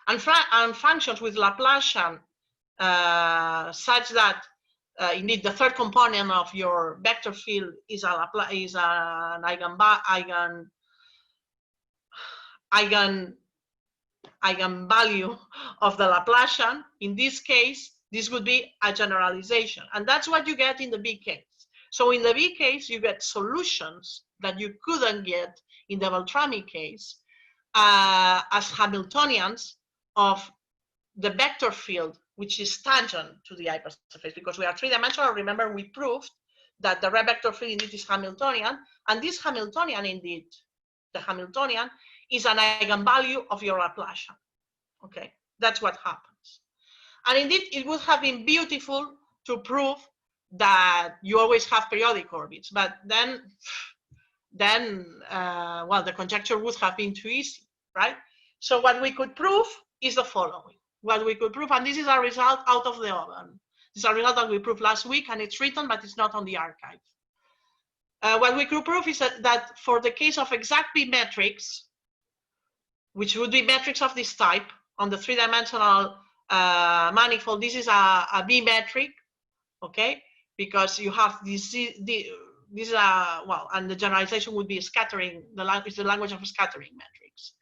[SPEAKER 2] And functions with Laplacian such that indeed the third component of your vector field is an eigenvalue of the Laplacian. In this case, this would be a generalization. And that's what you get in the B case. So in the B case, you get solutions that you couldn't get in the Beltrami case as Hamiltonians of the vector field, which is tangent to the hypersurface, because we are three-dimensional. Remember, we proved that the Reeb vector field indeed is Hamiltonian, and this Hamiltonian indeed, the Hamiltonian, is an eigenvalue of your Laplacian. Okay, that's what happens. And indeed, it would have been beautiful to prove that you always have periodic orbits, but then well, the conjecture would have been too easy, right? So what we could prove is the following. What we could prove, and this is a result out of the oven. This is a result that we proved last week, and it's written, but it's not on the archive. What we could prove is that for the case of exact B metrics, which would be metrics of this type on the three-dimensional manifold, this is a B metric, okay? Because you have this is a, well, and the generalization would be scattering, the language of scattering metrics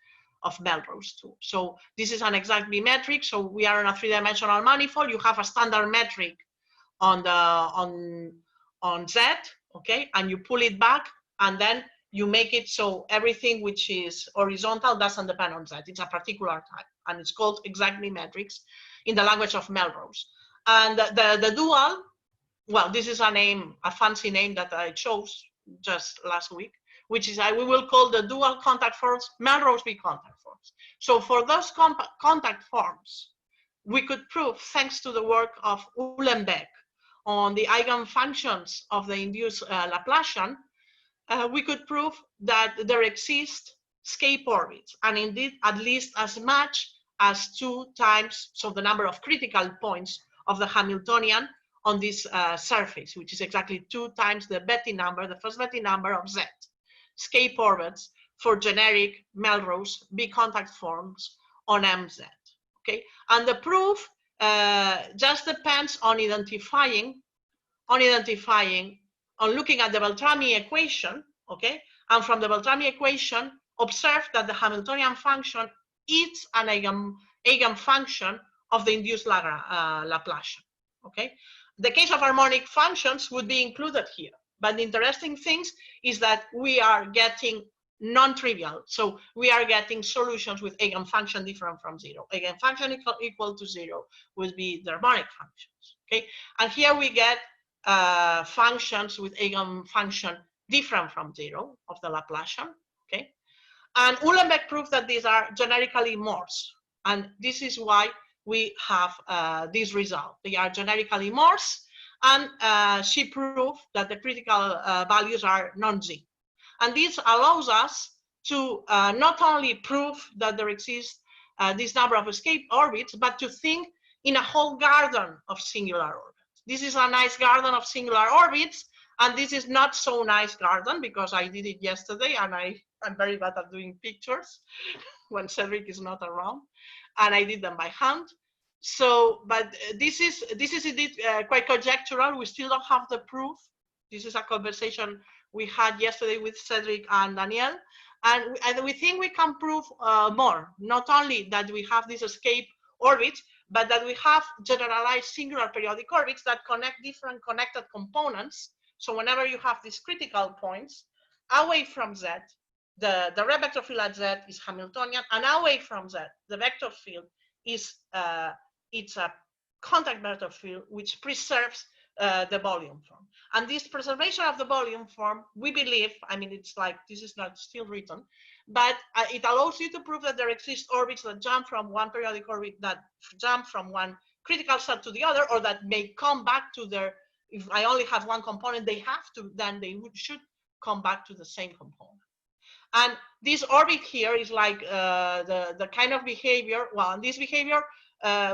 [SPEAKER 2] of Melrose too. So this is an exact B metric. So we are on a three-dimensional manifold. You have a standard metric on Z, okay, and you pull it back, and then you make it so everything which is horizontal doesn't depend on Z. It's a particular type, and it's called exact B metrics in the language of Melrose. And the dual, well, this is a name, a fancy name that I chose just last week, which is we will call the dual contact forms Melrose B contact forms. So for those contact forms, we could prove, thanks to the work of Uhlenbeck on the eigenfunctions of the induced Laplacian, we could prove that there exist scape orbits, and indeed at least as much as 2 times, so the number of critical points of the Hamiltonian on this surface, which is exactly 2 times the Betti number, the first Betti number of Z. Scape orbits for generic Melrose B contact forms on MZ. Okay, and the proof just depends on identifying on looking at the Beltrami equation, okay, and from the Beltrami equation, observe that the Hamiltonian function is an eigenfunction of the induced Laplacian, okay? The case of harmonic functions would be included here, but the interesting thing is that we are getting non-trivial, so we are getting solutions with eigenfunction different from 0. Eigenfunction equal to 0 would be the harmonic functions, okay? And here we get functions with eigenfunction different from 0 of the Laplacian, okay? And Uhlenbeck proved that these are generically Morse, and this is why we have this result. They are generically Morse, and she proved that the critical values are non-Z. And this allows us to not only prove that there exists this number of escape orbits, but to think in a whole garden of singular orbits. This is a nice garden of singular orbits, and this is not so nice garden because I did it yesterday, and I'm very bad at doing pictures when Cédric is not around, and I did them by hand. So, but this is indeed quite conjectural. We still don't have the proof. This is a conversation we had yesterday with Cédric and Daniel, and we think we can prove more. Not only that we have these escape orbits, but that we have generalized singular periodic orbits that connect different connected components. So whenever you have these critical points, away from Z, the Reeb vector field at Z is Hamiltonian, and away from Z, the vector field is it's a contact vector field which preserves the volume form. And this preservation of the volume form, we believe, I mean, it's like, this is not still written, but it allows you to prove that there exist orbits that jump from one periodic orbit, that jump from one critical set to the other, or that may come back to their, if I only have one component, they have to, then they should come back to the same component. And this orbit here is like the kind of behavior, well, in this behavior,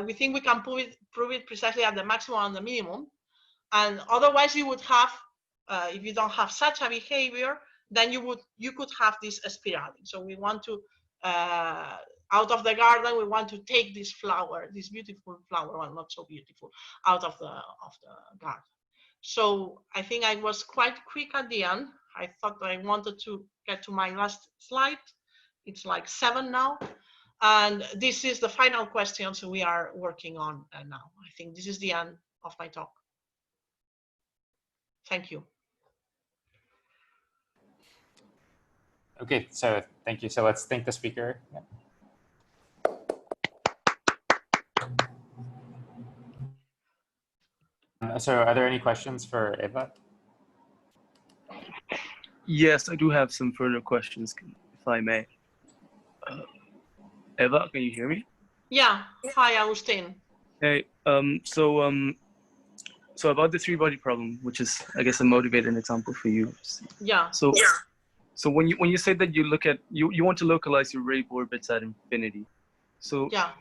[SPEAKER 2] we think we can prove it precisely at the maximum and the minimum. And otherwise you would have, if you don't have such a behavior, then you could have this spiraling. So we want to, out of the garden, we want to take this flower, this beautiful flower, well, not so beautiful, out of the garden. So I think I was quite quick at the end. I thought I wanted to get to my last slide. It's like 7 now. And this is the final questions we are working on now. I think this is the end of my talk. Thank you.
[SPEAKER 1] Okay, so thank you. So let's thank the speaker. Yeah. So are there any questions for Eva?
[SPEAKER 4] Yes, I do have some further questions, if I may. Eva, can you hear me?
[SPEAKER 2] Yeah. Hi, Agustin.
[SPEAKER 4] Hey. So about the three-body problem, which is, I guess, a motivated example for you.
[SPEAKER 2] Yeah.
[SPEAKER 4] So when you say that you look at you want to localize your Reeb orbits at infinity. So
[SPEAKER 2] yeah.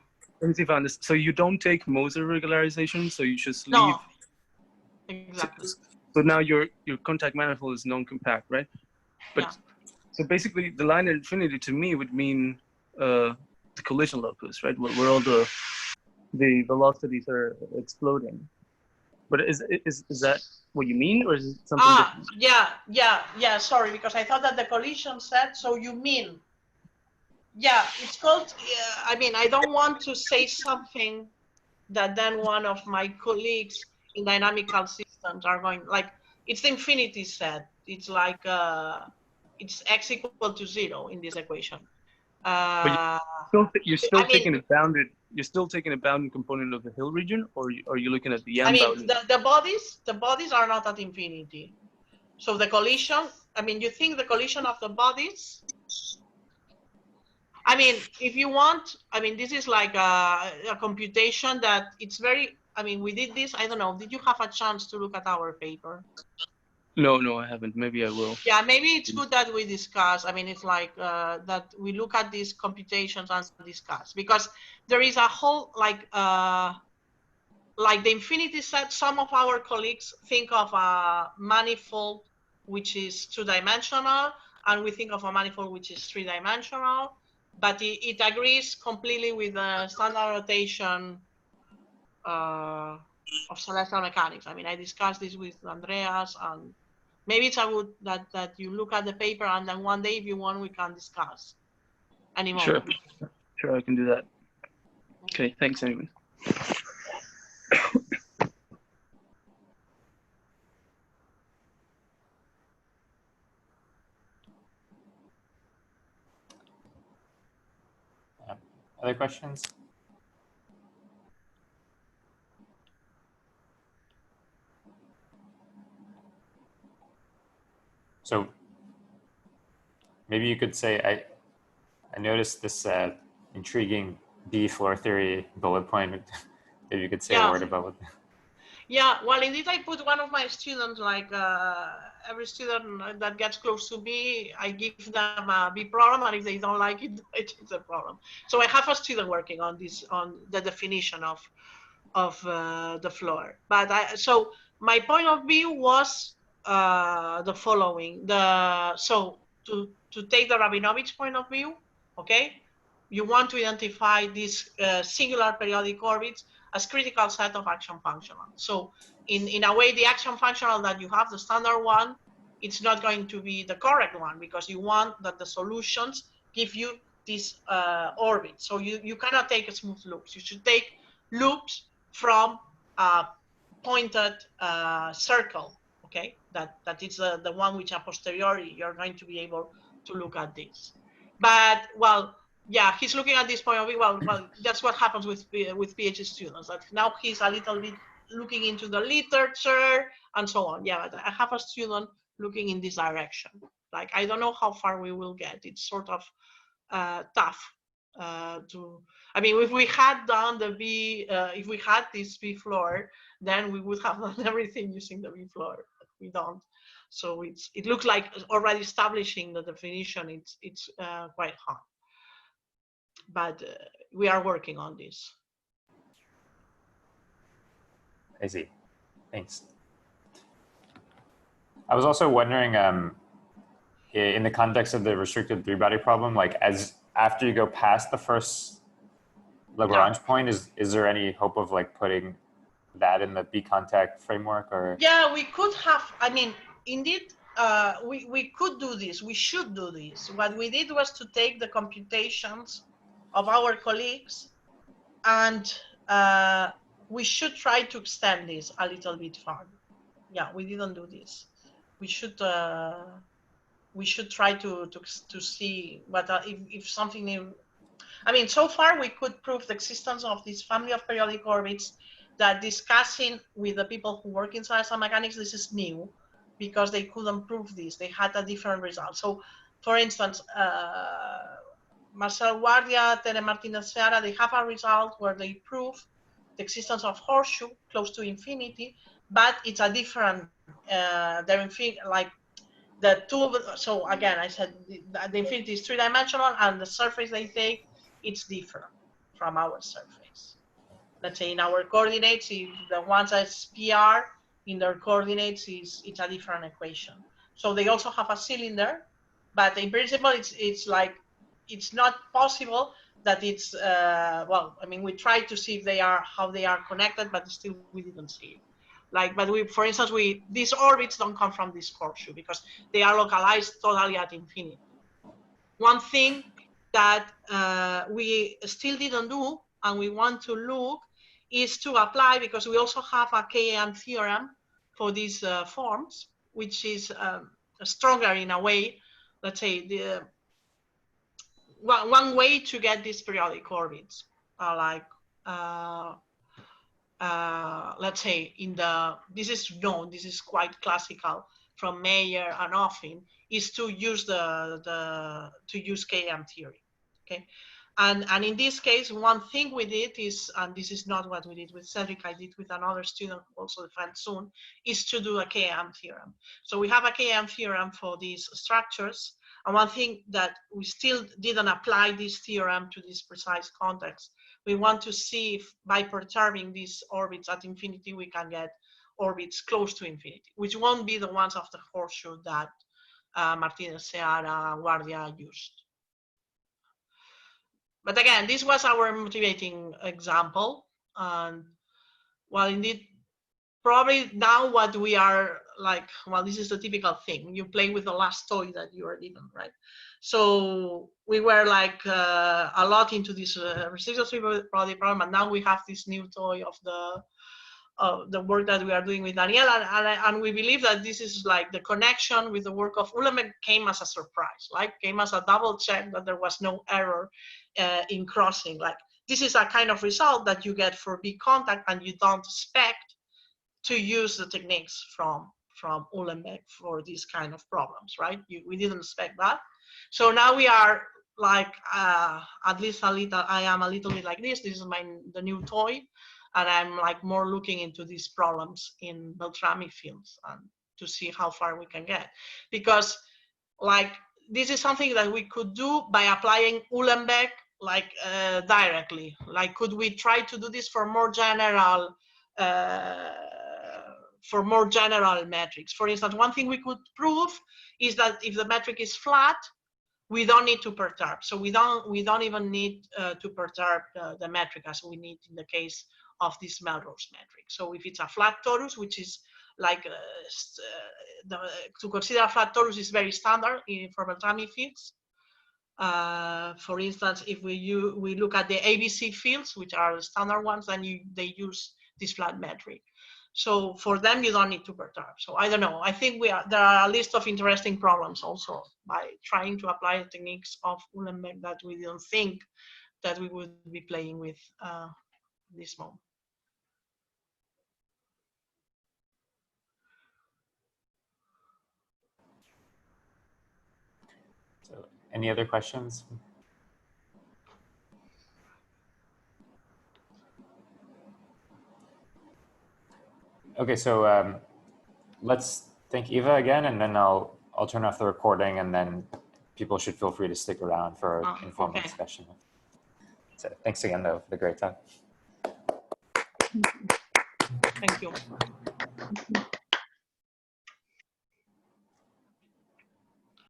[SPEAKER 4] Let me see if I understand. So you don't take Moser regularization. So you just leave.
[SPEAKER 2] No. Exactly.
[SPEAKER 4] So now your contact manifold is non-compact, right? But
[SPEAKER 2] yeah.
[SPEAKER 4] So basically, the line at infinity to me would mean the collision locus, right? Where all the velocities are exploding. But is that what you mean, or is it something different?
[SPEAKER 2] Yeah. Sorry, because I thought that the collision set. So you mean? Yeah, it's called. I mean, I don't want to say something that then one of my colleagues in dynamical systems are going like. It's the infinity set. It's like it's x equal to 0 in this equation.
[SPEAKER 4] But you're still taking a bounded. You're still taking a bounded component of the Hill region, or are you looking at the
[SPEAKER 2] I mean, the bodies are not at infinity. So the collision. I mean, you think the collision of the bodies. I mean, if you want, I mean, this is like a computation that it's very. I mean, we did this. I don't know. Did you have a chance to look at our paper?
[SPEAKER 4] No, I haven't. Maybe I will.
[SPEAKER 2] Yeah, maybe it's good that we discuss. I mean, it's like that we look at these computations and discuss, because there is a whole like the infinity set. Some of our colleagues think of a manifold which is 2-dimensional, and we think of a manifold which is 3-dimensional. But it agrees completely with the standard notation of celestial mechanics. I mean, I discussed this with Andreas, and Maybe it's a good that you look at the paper, and then one day, if you want, we can discuss anymore.
[SPEAKER 4] Sure, sure, I can do that. Okay, thanks anyway.
[SPEAKER 1] Other questions? So maybe you could say, I noticed this intriguing B floor theory bullet point. Maybe you could say a word about what.
[SPEAKER 2] Yeah, well, indeed, I put one of my students, like every student that gets close to B, I give them a B problem, and if they don't like it, I change the problem. So I have a student working on this, on the definition of the floor. But so my point of view was the following: so to take the Rabinovich point of view, okay, you want to identify these singular periodic orbits as critical set of action functional. So in a way, the action functional that you have, the standard one, it's not going to be the correct one, because you want that the solutions give you this orbit. So you cannot take a smooth loops. You should take loops from a pointed circle, okay? That is the one which a posteriori you're going to be able to look at this. But, well, yeah, he's looking at this point of view. Well, that's what happens with PhD students. That now he's a little bit looking into the literature and so on. Yeah, I have a student looking in this direction. Like, I don't know how far we will get. It's sort of tough to. I mean, if we had done the B, if we had this B floor, then we would have done everything using the B floor. But we don't. So it looks like already establishing the definition. It's quite hard. But we are working on this.
[SPEAKER 1] I see. Thanks. I was also wondering, in the context of the restricted three-body problem, like after you go past the first Lagrange point, is there any hope of like putting that in the B-contact framework? Or
[SPEAKER 2] yeah, we could have. I mean, indeed, we could do this. We should do this. What we did was to take the computations of our colleagues, and we should try to extend this a little bit farther. Yeah, we didn't do this. We should try to see what if something new. I mean, so far we could prove the existence of this family of periodic orbits. That discussing with the people who work in celestial mechanics, this is new, because they couldn't prove this. They had a different result. So, for instance, Marcel Guardia, Tere Martinez Seara, they have a result where they prove the existence of horseshoe close to infinity, but it's a different, they're like the two. So again, I said the infinity is three-dimensional, and the surface they take, it's different from our surface. Let's say in our coordinates, if the ones that's PR, in their coordinates it's a different equation. So they also have a cylinder, but in principle, it's like, it's not possible that it's, well, I mean, we tried to see if how they are connected, but still we didn't see it. Like, but for instance, these orbits don't come from this horseshoe because they are localized totally at infinity. One thing that we still didn't do, and we want to look, is to apply, because we also have a KM theorem for these forms, which is stronger in a way. Let's say one way to get these periodic orbits are like, let's say this is quite classical from Mayer and Offin, is to use use KM theory, okay? And in this case, one thing we did is, and this is not what we did with Cédric, I did with another student who also defend soon, is to do a KM theorem. So we have a KM theorem for these structures. And one thing that we still didn't apply this theorem to this precise context. We want to see if by perturbing these orbits at infinity, we can get orbits close to infinity, which won't be the ones of the horseshoe that Martinez Seara and Guardia used. But again, this was our motivating example. And well, indeed, probably now what we are like, well, this is the typical thing. You play with the last toy that you are given, right? So we were like a lot into this residual three-body problem, and now we have this new toy of the work that we are doing with Daniel, and we believe that this is like the connection with the work of Uhlenbeck came as a surprise, like came as a double check that there was no error in crossing. Like this is a kind of result that you get for big contact, and you don't expect to use the techniques from Uhlenbeck for these kind of problems, right? We didn't expect that. So now we are like, at least a little, I am a little bit like this. This is the new toy. And I'm like more looking into these problems in Beltrami fields and to see how far we can get. Because like, this is something that we could do by applying Uhlenbeck like directly. Like, could we try to do this for more general metrics? For instance, one thing we could prove is that if the metric is flat, we don't need to perturb. So we don't even need to perturb the metric as we need in the case of this Melrose metric. So if it's a flat torus, which is like to consider a flat torus is very standard for Beltrami fields. For instance, if we look at the ABC fields, which are the standard ones, then they use this flat metric. So for them, you don't need to perturb. So I don't know. I think there are a list of interesting problems also by trying to apply the techniques of Uhlenbeck that we didn't think that we would be playing with this moment.
[SPEAKER 1] So any other questions? Okay, so let's thank Eva again, and then I'll turn off the recording, and then people should feel free to stick around for informal discussion. So thanks again, though, for the great talk.
[SPEAKER 2] Thank you.